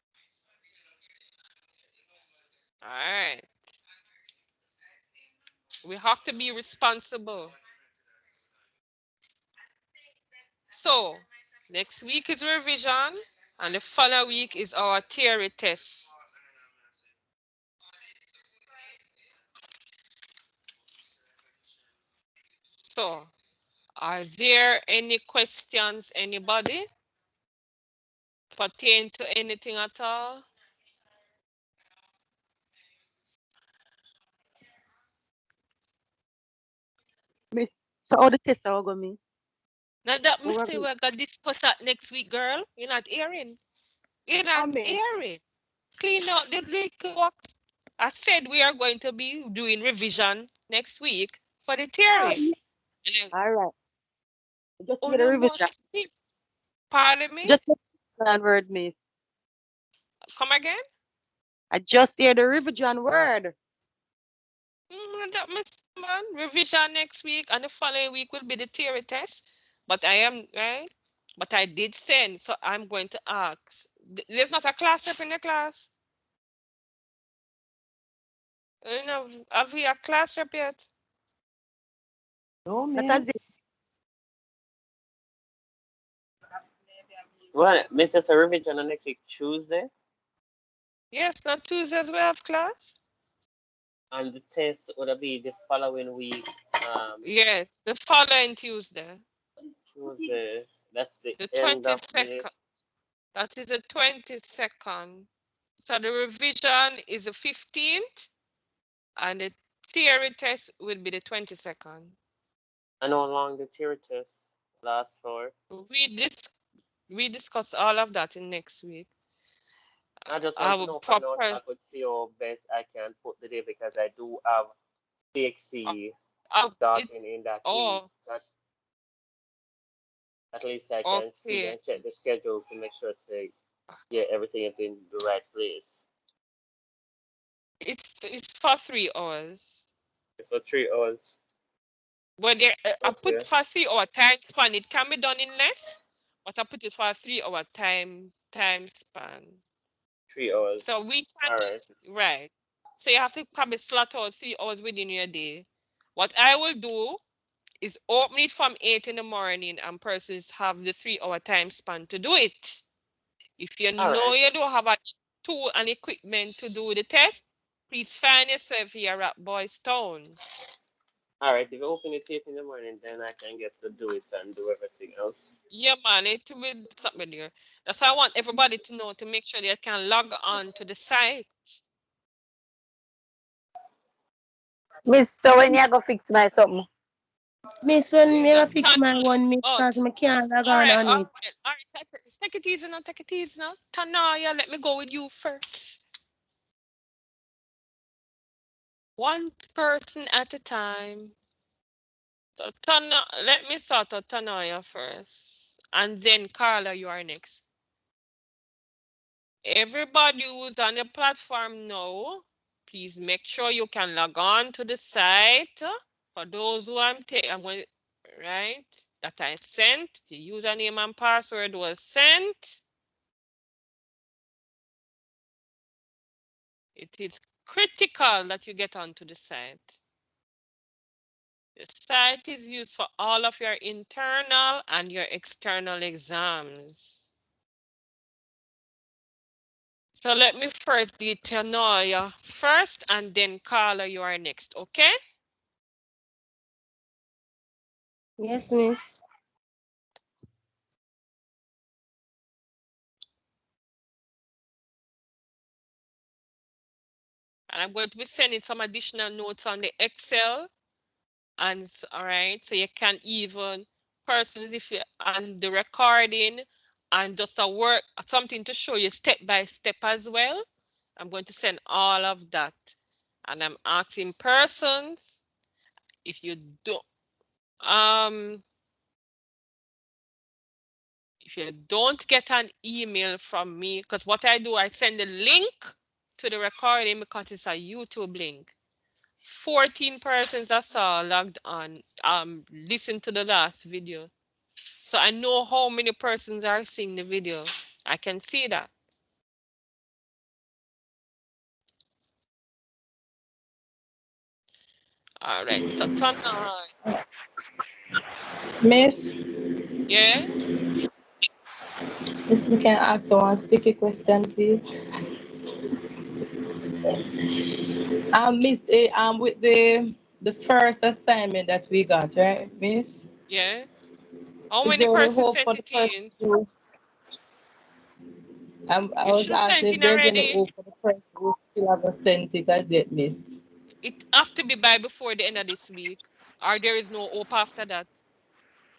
All right. We have to be responsible. So, next week is revision, and the following week is our theory test. So, are there any questions, anybody? Pertain to anything at all? So all the tests are going me. Now that What Mr. we We're gonna discuss that next week, girl. You're not hearing. You're I not miss. hearing. Clean out the little box. I said we are going to be doing revision next week for the Oh, theory. And then, all right. Just oh hear the no, revision. what's this? Pardon me? Just hear the revision word, miss. Come again? I just hear the revision word. That Mr. Man. Revision next week, and the following week will be the theory test. But I am right. But I did send, so I'm going to ask. There's not a class up in the class. You know, have we a class rep yet? no, That as miss. it. Well, Mrs. Revision on next week Tuesday, Yes, not Tuesdays we have class. and the test would be the following week. Yes, the following Tuesday, Tuesday. That's the the end of the. 22nd. That is the 22nd. So the revision is the 15th, and the theory test will be the 22nd. I know how long the theory test lasts for. We dis we discuss all of that in next week. I just I want to will know for now so proper. I could see how best I can put the day because I do have CXC It, starting in that week. oh, So at least I can see okay. and check the schedule to make sure say yeah everything is in the right place. It's for 3 hours. It's for 3 hours. But there, I put Okay, for 3 hour time span. It can be done in less, but I put it for a 3 hour time span. 3 hours. So we can All right. right. So you have to probably slot out 3 hours within your day. What I will do is open it from 8 in the morning, and persons have the 3 hour time span to do it. If you All know right. you don't have a tool and equipment to do the test, please find yourself here at Boys Town. All right. If you open it 8 in the morning, then I can get to do it and do everything else. Yeah, man, it will something there. That's why I want everybody to know to make sure they can log on to the site. Miss, so when you go fix my something? Miss, when me Just fix turn my one, miss, out. because I can't log All on right, on all it. right, all right. So take it easy now. Take it easy now. Tanaya, let me go with you first. One person at a time. So let me start out Tanaya first, and then Carla, you are next. Everybody who's on the platform now, please make sure you can log on to the site. For those who I'm going right that I sent, the username and password was sent. It is critical that you get onto the site. The site is used for all of your internal and your external exams. So let me first do Tanoya first, and then Carla, you are next, okay? Yes, miss. And I'm going to be sending some additional notes on the Excel. And all right, so you can even persons if you on the recording and just a work something to show you step by step as well. I'm going to send all of that. And I'm asking persons if you don't um if you don't get an email from me, because what I do, I send the link to the recording because it's a YouTube link. 14 persons I saw logged on, listen to the last video. So I know how many persons are seeing the video. I can see that. All right, so turn on. Miss, Yeah, Miss, we can ask you one sticky question, please. Miss, with the first assignment that we got, right, Miss? yeah. How Is many there any persons hope sent for the it first in? two? I You was should have asking sent if in there's any already. hope for the first who still haven't sent it as yet, Miss. It have to be by before the end of this week. or there is no hope after that.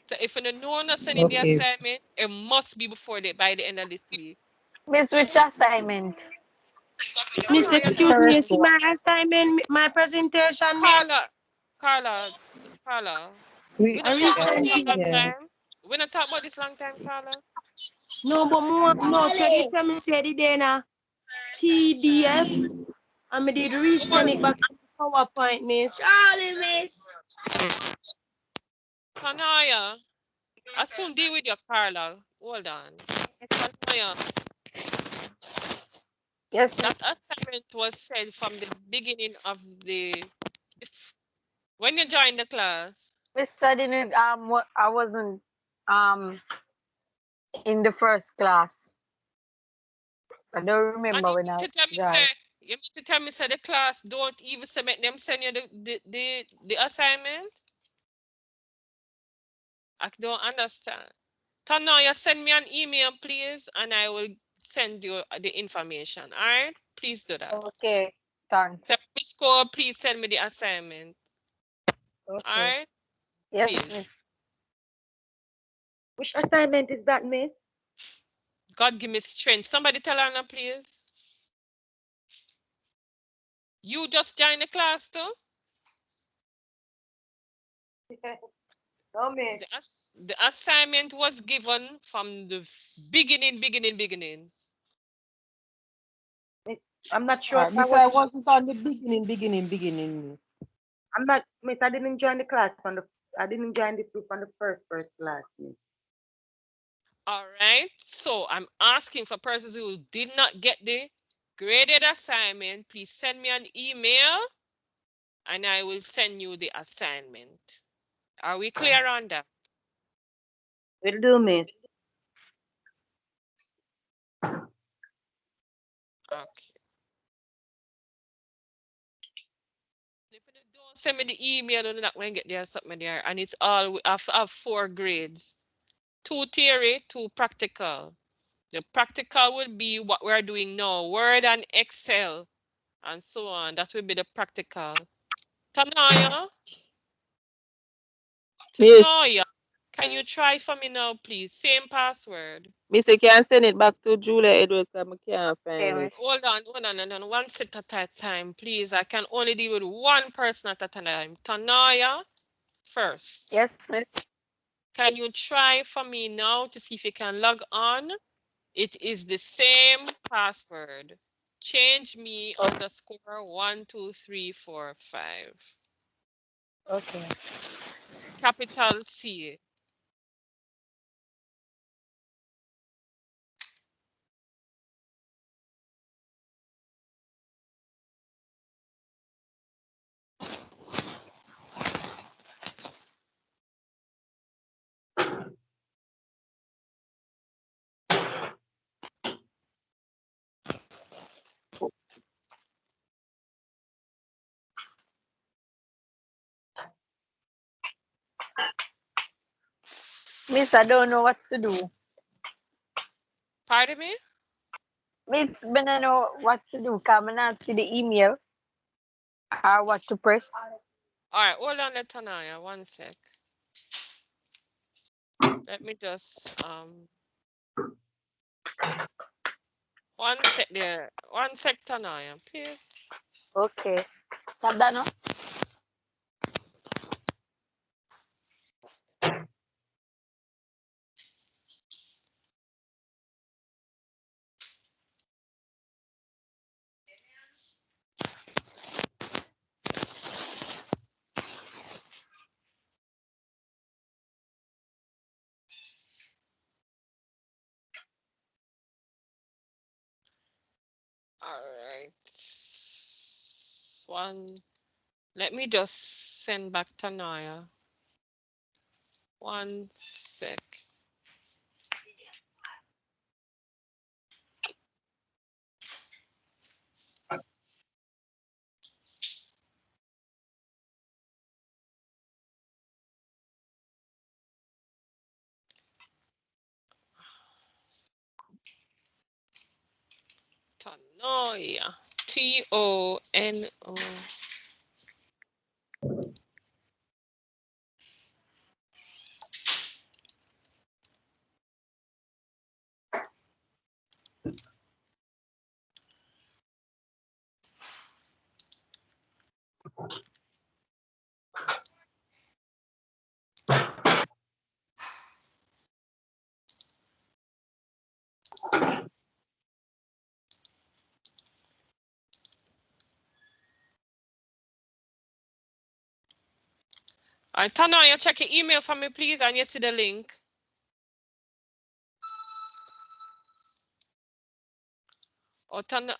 So if you don't know not sending the Okay. assignment, it must be by the end of this week. Miss, which assignment? Miss, Tanaya, excuse just me, Correct you see one. my assignment, my presentation, miss? Carla, Carla, Carla. We We I not talk about yeah, this resend for a it. long yeah. time. We not talk about this long time, Carla. No, but no, check it tell me said it then a PDF. And me did resend it back to the PowerPoint, miss. Charlie, miss. Tanaya, I soon deal with your Carla. Hold on. Tanaya, Yes, that miss. assignment was sent from the beginning of when you joined the class. Miss, I didn't, I wasn't, in the first class. I don't And remember you when mean I to tell me, joined. say the class don't even submit them send you the assignment? I don't understand. Tanaya, send me an email, please, and I will send you the information. All right? Please do that. Okay, thanks. So, Miss Cole, please send me the assignment. All Okay. right? Yes, Please. miss. Which assignment is that, miss? God give me strength. Somebody tell Anna, please. You just joined the class too? No, miss. The assignment was given from the beginning. Miss, I'm not sure if Alright, I Miss, was. I wasn't on the beginning. I'm not, miss. I didn't join the class from the. I didn't join this group on the first class, miss. All right. So I'm asking for persons who did not get the graded assignment. Please send me an email and I will send you the assignment. Are we clear on that? Will do, miss. Okay. If you don't send me the email, you're not going to get there something there. And it's all, I have 4 grades. 2 theory, 2 practical. The practical will be what we're doing now, Word and Excel, and so on. That will be the practical. Tanaya? Miss, Tanaya, can you try for me now, please? Same password. Miss, you can send it back to Julia Edwards because I can't Okay, find it. miss. Hold on. One set at a time, please. I can only deal with one person at a time. Tanaya, first. Yes, miss. Can you try for me now to see if you can log on? It is the same password. Change me _ 1 2 3 4 5. Okay. Capital C. Miss, I don't know what to do. Pardon me? Miss, when I know what to do, come and not see the email or what to press. All right, hold on, Tanaya. One sec. Let me just one sec there. One sec, Tanaya, please. Okay. Tap that no? All right. Let me just send back Tanaya. One sec. Tanoia. TONO. All right, Tana, you check your email for me, please, and you see the link. Oh, Tana.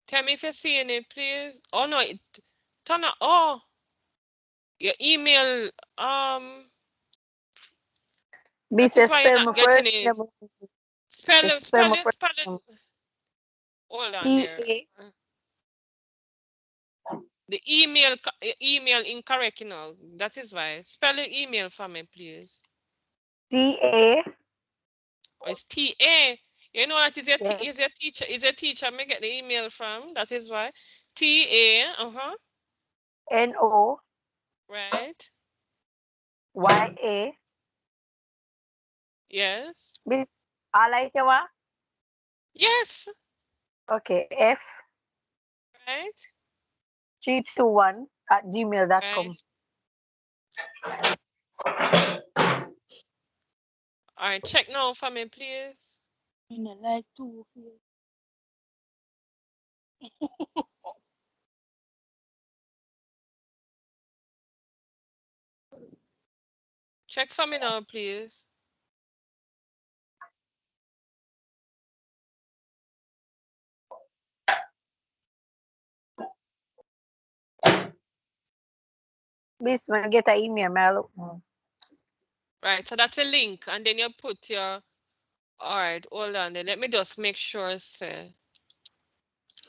Tell me if you're seeing it, please. Oh, no. Tana, oh. Your email, Be that is why you're spell not my getting first it. name. Spell it, Spell spell my it, first spell name. it. Hold on there. T-A. The email incorrect, you know. That is why. Spell the email for me, please. T-A. Oh, it's T-A. You know that is your, Yes. is your teacher. Is your teacher me get the email from. That is why. T-A, N-O. right. Y-A. Yes. Miss, alay siya Yes. Okay. F. Right. 321@gmail.com. Right. All right, check now for me, please. Like two. Check for me now, please. Miss, when I get an email, may I look? Right, so that's a link, and then you put your. All right, hold on. Then let me just make sure, say,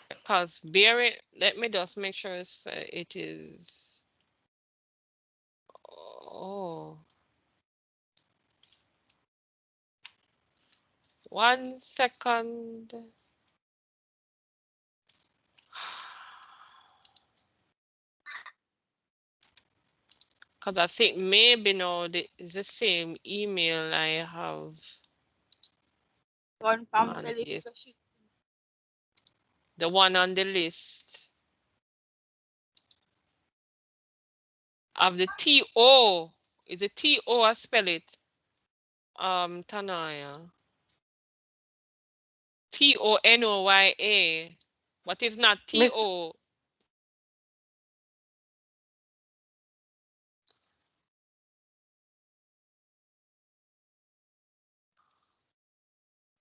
because let me just make sure it is. Oh, 1 second. Because I think maybe no, it's the same email I have One on from this. The one on the list of the T-O. Is it T-O? I spell it. Tanaya. T-O-N-O-Y-A. But it's not Miss, T-O.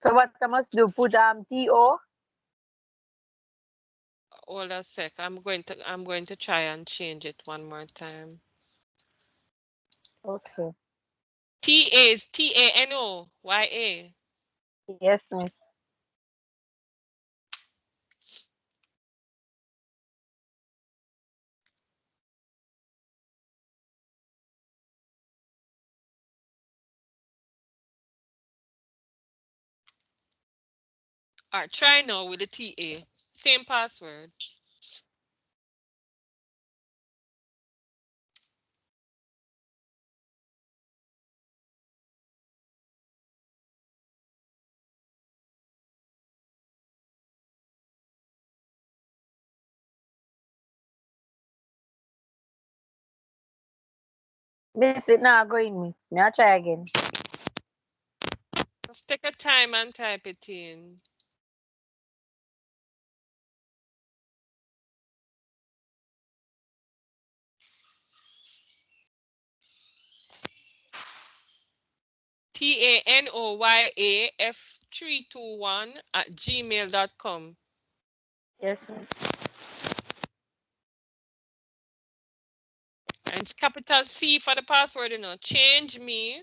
so what I must do? Put T-O? Hold a sec. I'm going to try and change it one more time. Okay. T-A is T-A-N-O-Y-A. Yes, miss. All right, try now with the T-A. Same password. Miss, it not going, miss. May I try again? Just take a time and type it in. TANOYAF321@gmail.com. Yes, miss. And it's capital C for the password, you know. Change me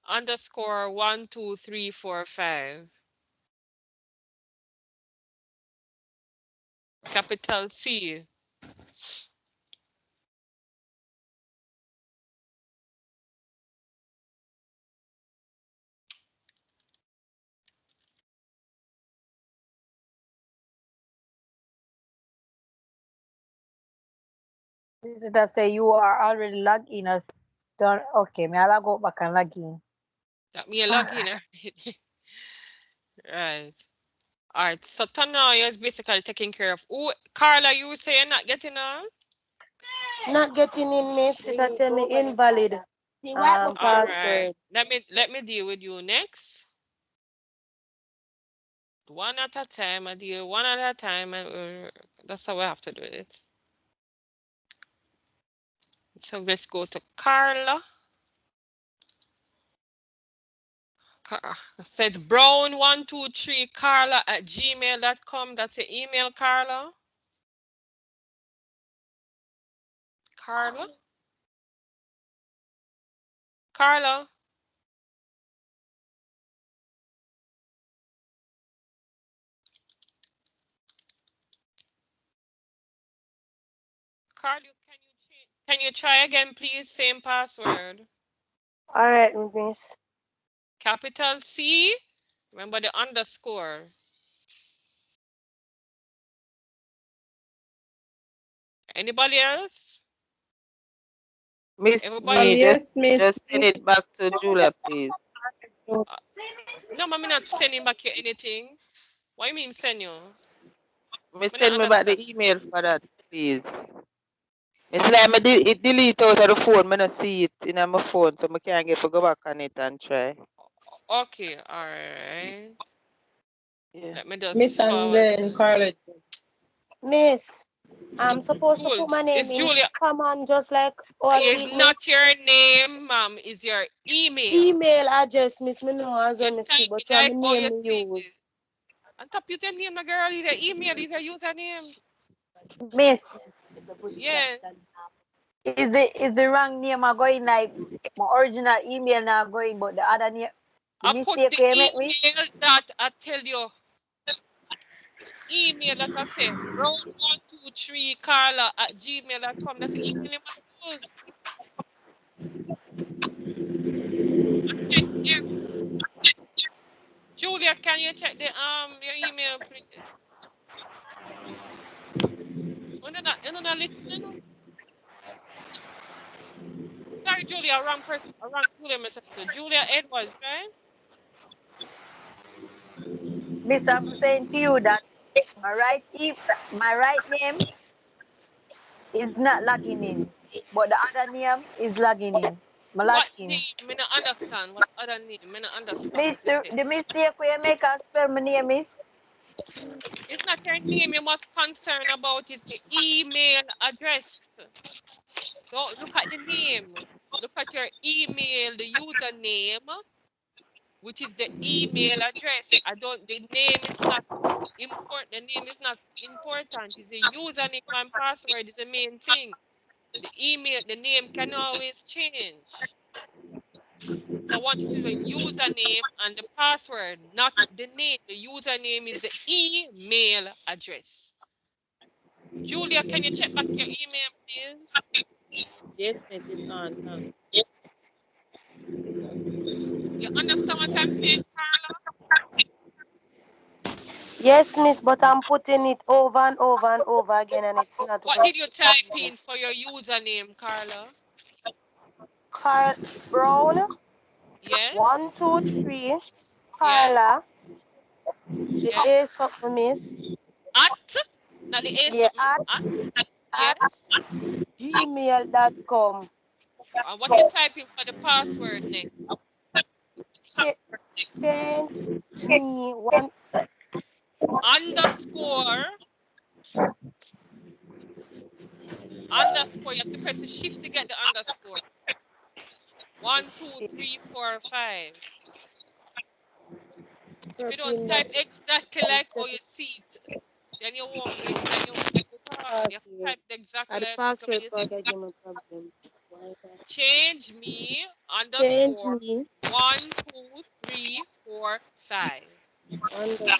_12345. Capital C. Visitor say you are already logged in as done. Okay, may I log out back and log in? That me a login. Right. All right. So Tanaya is basically taking care of. Oh, Carla, you say you're not getting on? Not getting in, miss. It a tell me invalid. All right. password. Let me deal with you next. One at a time. I deal one at a time, and that's how we have to do it. So let's go to Carla. Says brown123 Carla at gmail.com. That's the email, Carla. Carla. Carla. Carla, can you try again, please? Same password. All right, miss. Capital C. Remember the underscore. Anybody else? Miss Everybody? me, Yes, Miss. just send it back to Julia, please. No, I'm not sending back you anything. What you mean send you? Miss, I don't send me back the understand. email for that, please. It's like it delete out of the phone. I don't see it in my phone, so I can't get to go back on it and try. Okay, all right. Yeah. Let me just Miss and forward then this. Carla. Miss, I'm supposed to Jules, put my name it's in Julia. common just like all It's it, not miss. your name, ma'am. It's your email. Email address, miss, me know as You well, me see, type but it you have like my how name you me see it. use. On top of your name, the girl is the email, is a username. Miss, Yes. is the wrong name are going like my original email now going, but the other name, the I put mistake the you make me. email that I tell you. Email that I say brown123 Carla at gmail.com. That's the email you must use. Yeah. Julia, can you check the your email, please? You're not listening. Sorry, Julia, wrong person, wrong Julia myself to Julia Edwards, right? Miss, I'm saying to you that my right name is not logging in, but the other name is logging in. My log What in. name? Me not understand. What other name? Me not understand Miss, what you say. the mistake we make us spell my name is It's not your name you must concern about, it's the email address. Don't look at the name. Look at your email, the username, which is the email address. The name is not important. The name is not important. It's the username and password is the main thing. The email, the name can always change. So I want you to do the username and the password, not the name. The username is the email address. Julia, can you check back your email, please? Yes, Miss, it's on. You understand what I'm saying, Carla? Yes, miss, but I'm putting it over and over and over again, and it's not What did you type in for your username, Carla? Carl Brown, Yes? 123, Yes? Carla, the Yes? A something, miss. At? Not the A Yeah, something? At? at Yes? gmail.com. And what you type in for the password next? Change me one. Underscore. Underscore. You have to press the shift to get the underscore. 1, 2, 3, 4, 5. If you don't type exactly like how you see it, then you won't get it hard. You have to type it exactly The like password you see. part I give me problem. Change me Change underscore me 1, 2, 3, 4, 5. underscore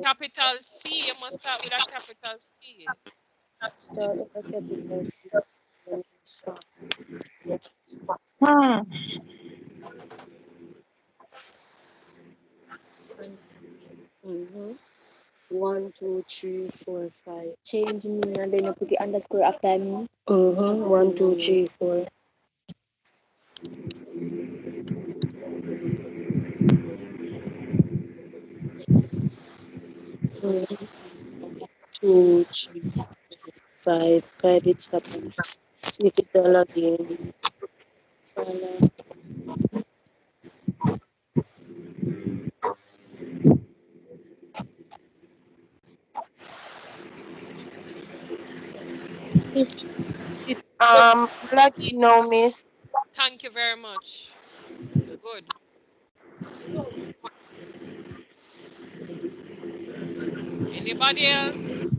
Capital C. You must start with a capital C. start with a capital C. Mm-hmm. 1, 2, 3, 4, 5. Change me and then you put the underscore after me. Mm-hmm. 1, 2, 3, 4. 1, 2, 3, 5. Private stop. See if it's all again. Miss, login now, Miss. Thank you very much. Good. Anybody else?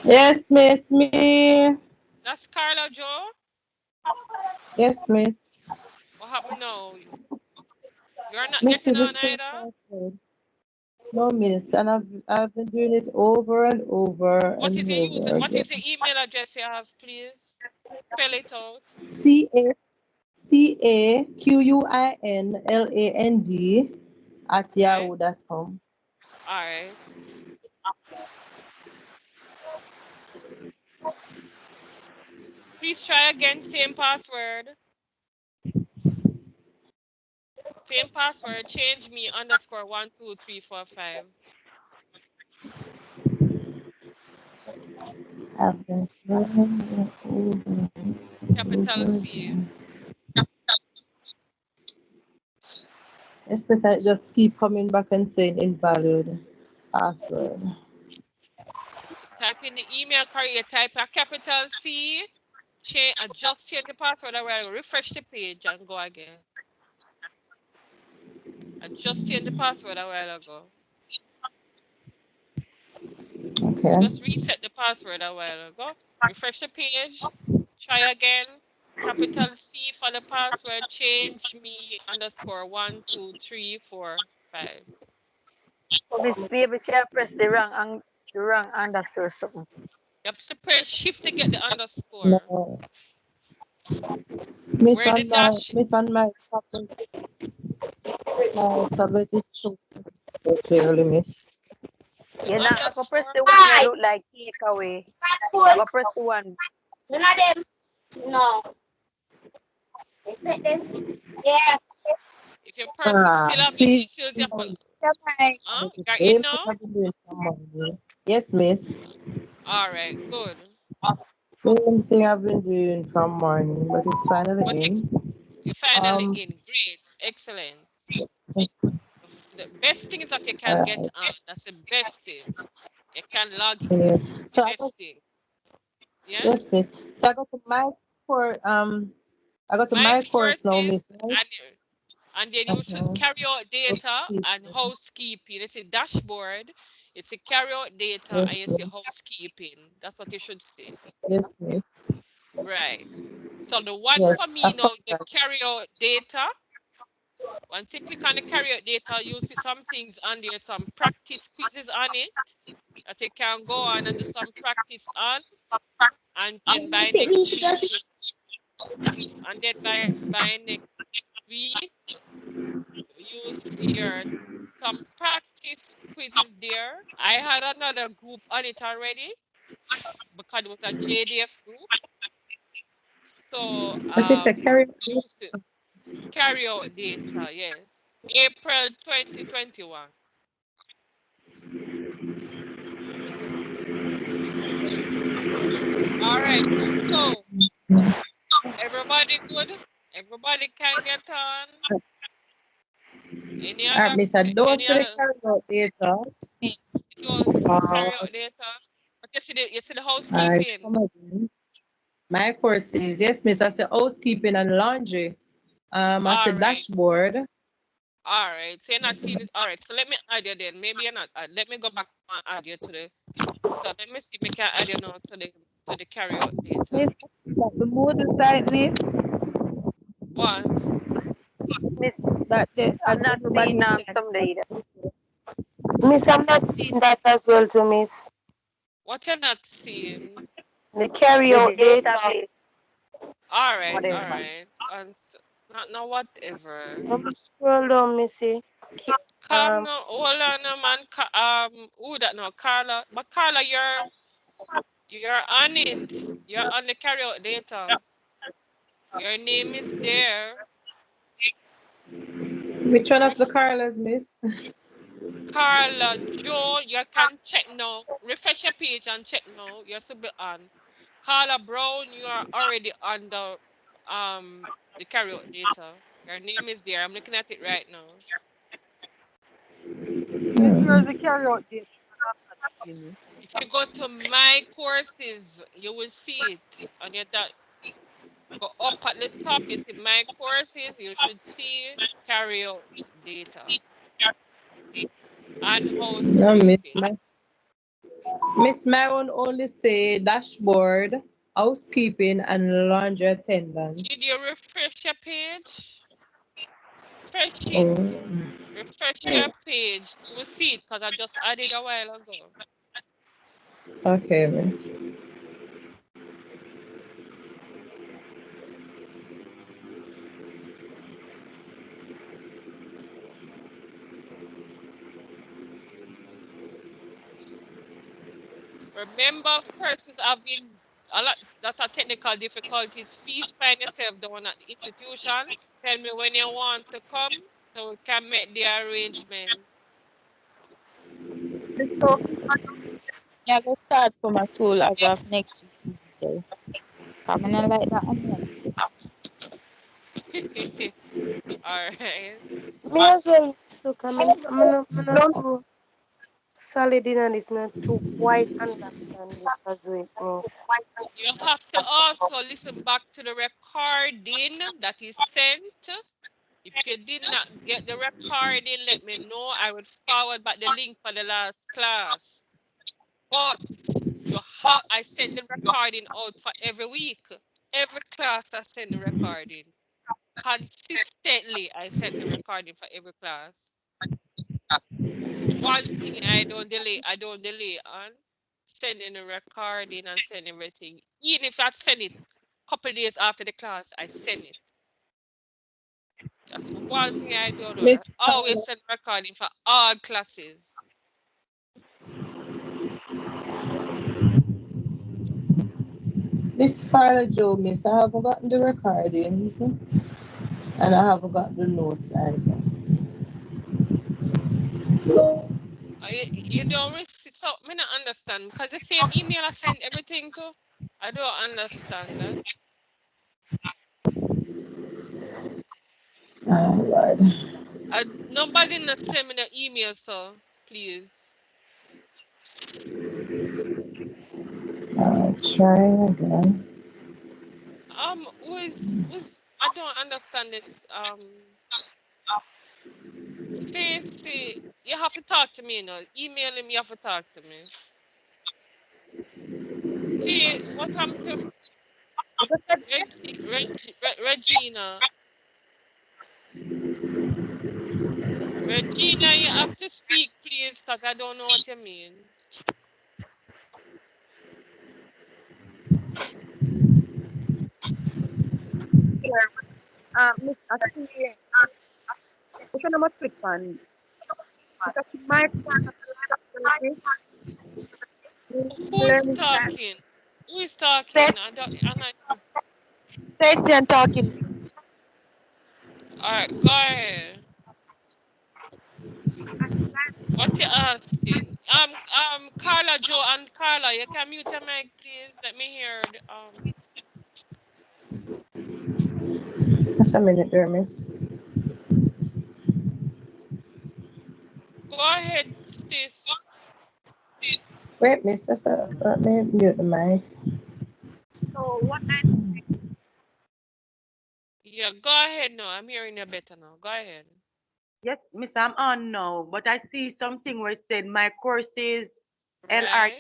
Yes, Miss, me. That's Carla Joe. Yes, Miss. What happened now? You're not Miss getting is the on same either? password. No, Miss, and I've been doing it over and over What is and your user? over What is again. the email address you have, please? Spell it out. CAQUINLAND at Right. yahoo.com. All right. Please try again. Same password. Same password. Change me underscore 12345. I've been doing it over and Capital over C. again. Especially I just keep coming back and saying invalid password. Type in the email career. Type a capital C. Just change the password. I will refresh the page and go again. I just changed the password a while ago. Okay. Just reset the password a while ago. Refresh the page. Try again. Capital C for the password. Change me underscore 12345. Miss Baby, she have pressed the wrong underscore something. You have to press shift to get the underscore. No. Miss Where the on my dash? Miss on my tablet it shows clearly, Miss. The You're not gonna press underscore. the one where look like takeaway. You gotta press the one. None of them. No. Is that them? Yeah. If your person still have See, initials, you have to. Right. You're in now? I've been doing some morning. Yes, Miss. All right, good. Same thing I've been doing from morning, but it's finally But in. you're finally in. Great. Excellent. The best thing is that you can get on. That's the best thing. You can log in. Yeah. So I got, Best thing. Yeah? yes, Miss. So I got to my course. I got to my course now, Miss. Right? And then you should carry out data and housekeeping. It's a dashboard. It's a carry out data Yes, and it's a Miss. housekeeping. That's what you should say. Yes, Miss. Right. So the one Yes. for me now is the carry out data. Once you click on the carry out data, you'll see some things on there, some practice quizzes on it that you can go on and do some practice on. And then by next week, by next week, you'll see your some practice quizzes there. I had another group on it already because it was a JDF group. So But it's a carry. use it. Carry out data, yes. April 2021. All right. So everybody good? Everybody can get on. Any other Miss, I don't any see the other carry out data. those carry out data? But you see the Alright, housekeeping. come again. My course is yes, Miss. I said housekeeping and laundry. I said dashboard. All right. So you're not seeing it. All right. So let me add you then. Maybe you're not. Let me go back and add you to the. So let me see if I can add you now to the carry out data. Miss, the Moodle site, Miss, What? Miss, that the I'm not seeing everybody is sharing. some data. Miss, I'm not seeing that as well too, Miss. What you're not seeing? The carry The out data. database, All right. All whatever. right. And not whatever. Let me scroll down, Missy. Come no, hold on, no, man. Who that now? Carla. But Carla, you're on it. You're on the carry out data. Your name is there. Which one of the Carlas, Miss? Carla, Joe, you can check now. Refresh your page and check now. You're still be on. Carla Brown, you are already on the the carryout data. Your name is there. I'm looking at it right now. Miss, where's the carryout date? I'm not seeing it. If you go to my courses, you will see it on your go up at the top. You see my courses. You should see carryout data and No, housekeeping. Miss Maron only say dashboard, housekeeping, and laundry attendance. Did you refresh your page? Refresh it. Oh. Refresh your page. You will see it because I just added a while ago. Okay, Miss. Remember, persons having a lot of technical difficulties, please find yourself down at the institution. Tell me when you want to come so we can make the arrangement. Yeah, let's start from a school as of next week. Coming in like that one. All right. Me as well, Mr. I'm not too solid in and it's not too quite understand this as well, miss. You have to also listen back to the recording that is sent. If you did not get the recording, let me know. I would forward back the link for the last class. But I send the recording out for every week. Every class I send the recording. Consistently, I send the recording for every class. That's one thing I don't delay on sending the recording and send everything. Even if I send it a couple days after the class, I send it. That's one thing I don't do. I Miss always send recording for all classes. Miss Carla Joe, Miss, I haven't gotten the recordings and I haven't got the notes either. You don't receive, so I don't understand because the same email I send everything to. I don't understand that. Oh, Lord. Nobody not send me the email, so please. I'll try again. Who's I don't understand it. Facey, you have to talk to me, you know. Email him, you have to talk to me. See, what I'm to Regina. Regina, you have to speak, please, because I don't know what you mean. Miss, I see, which one am I click on? Because my Who is learning style. talking? Who is talking? I'm not. Safety and talking. All right, go ahead. What you asking? Carla, Joe, and Carla, you can mute your mic, please. Let me hear. Just a minute there, Miss. Go ahead, sis. Wait, Miss, let me mute the mic. So what Yeah, go ahead now. I'm hearing you better now. Go ahead. Yes, Miss, I'm on now, but I see something where it said my courses, Right.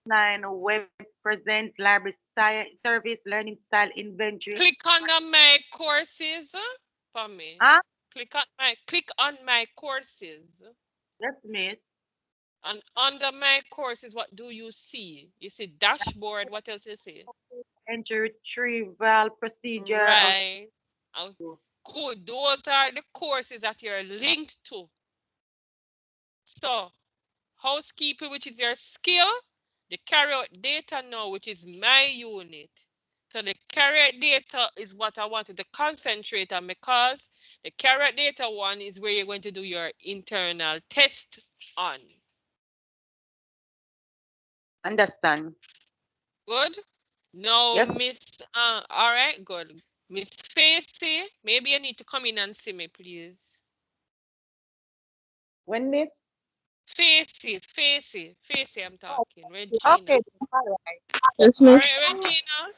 LR9, web present, library service, learning style inventory. Click on my courses for me. Huh? Click on my courses. Yes, Miss. And under my courses, what do you see? You see dashboard. What else you see? Entry retrieval procedure. Right. Oh, good. Those are the courses that you're linked to. So, housekeeping, which is your skill, the carryout data now, which is my unit. So the carryout data is what I wanted to concentrate on because the carryout data one is where you're going to do your internal test on. Understand. Good? No, Yes. Miss, all right, good. Miss Facey, maybe you need to come in and see me, please. Wendy? Facey, I'm talking. Regina. Okay, all right. Yes, All miss. right, Regina.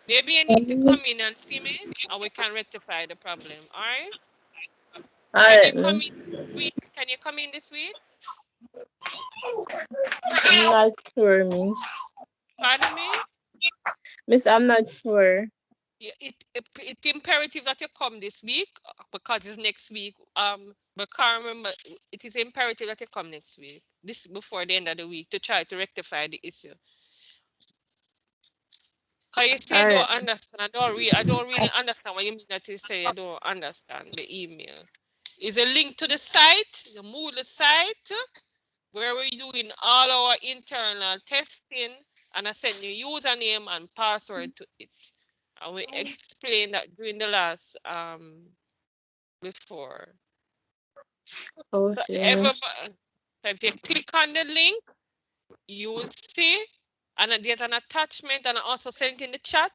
Maybe you need to come in and see me, and we can rectify the problem. All right? All Can you right, come miss. in this week? Can you come in this week? I'm not sure, miss. Pardon me? Miss, I'm not sure. Yeah, it's imperative that you come this week because it's next week. But can't remember. It is imperative that you come next week. This before the end of the week to try to rectify the issue. Cause you say you All don't right. understand. I don't really understand what you mean that you say you don't understand the email. Is a link to the site, the Moodle site, where we're doing all our internal testing, and I send you username and password to it. And we explained that during the last before. So Okay, miss. if you click on the link, you will see, and there's an attachment, and I also sent in the chat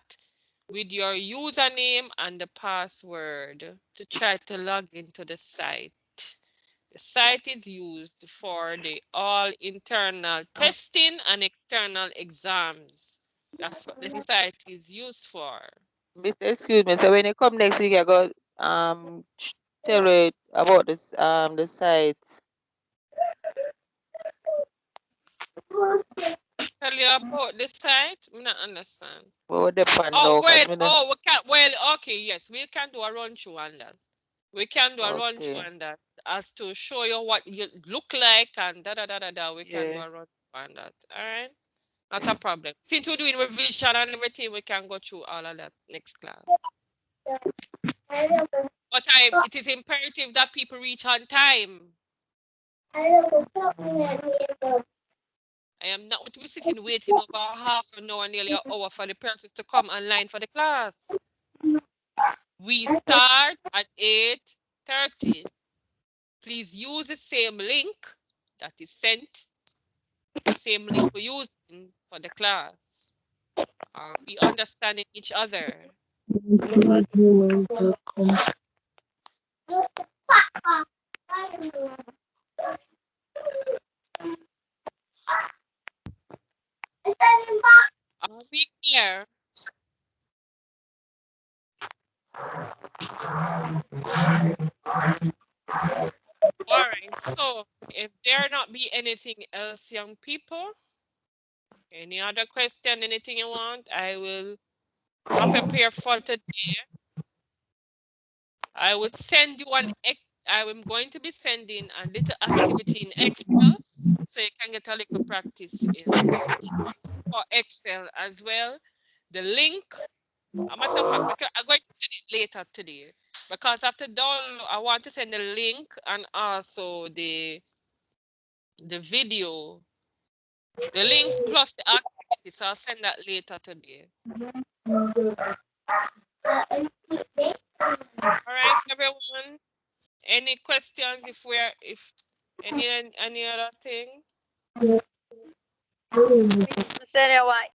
with your username and the password to try to log into the site. The site is used for the all internal testing and external exams. That's what the site is used for. Miss, excuse me. So when you come next week, I got tell it about this the site. Tell you about the site? I don't understand. What depend Oh, now? well, we can, well, okay, yes, we can do a run through on that. We can do a run through Okay. on that as to show you what you look like and da da da da da. We can do Yeah. a run through on that. All right, not a problem. Since we're doing revision and everything, we can go through all of that next class. But it is imperative that people reach on time. I am not to be sitting waiting over half an hour, nearly an hour for the persons to come online for the class. We start at 8:30. Please use the same link that is sent, the same link we're using for the class. We understanding each other. Are we clear? All right, so if there not be anything else, young people, any other question, anything you want, I will wrap up here for today. I will send you I am going to be sending a little activity in Excel so you can get a little practice in for Excel as well. The link, a matter of fact, I'm going to send it later today because after download, I want to send the link and also the video, the link plus the activity. So I'll send that later today. All right, everyone. Any questions? If any other thing? Send you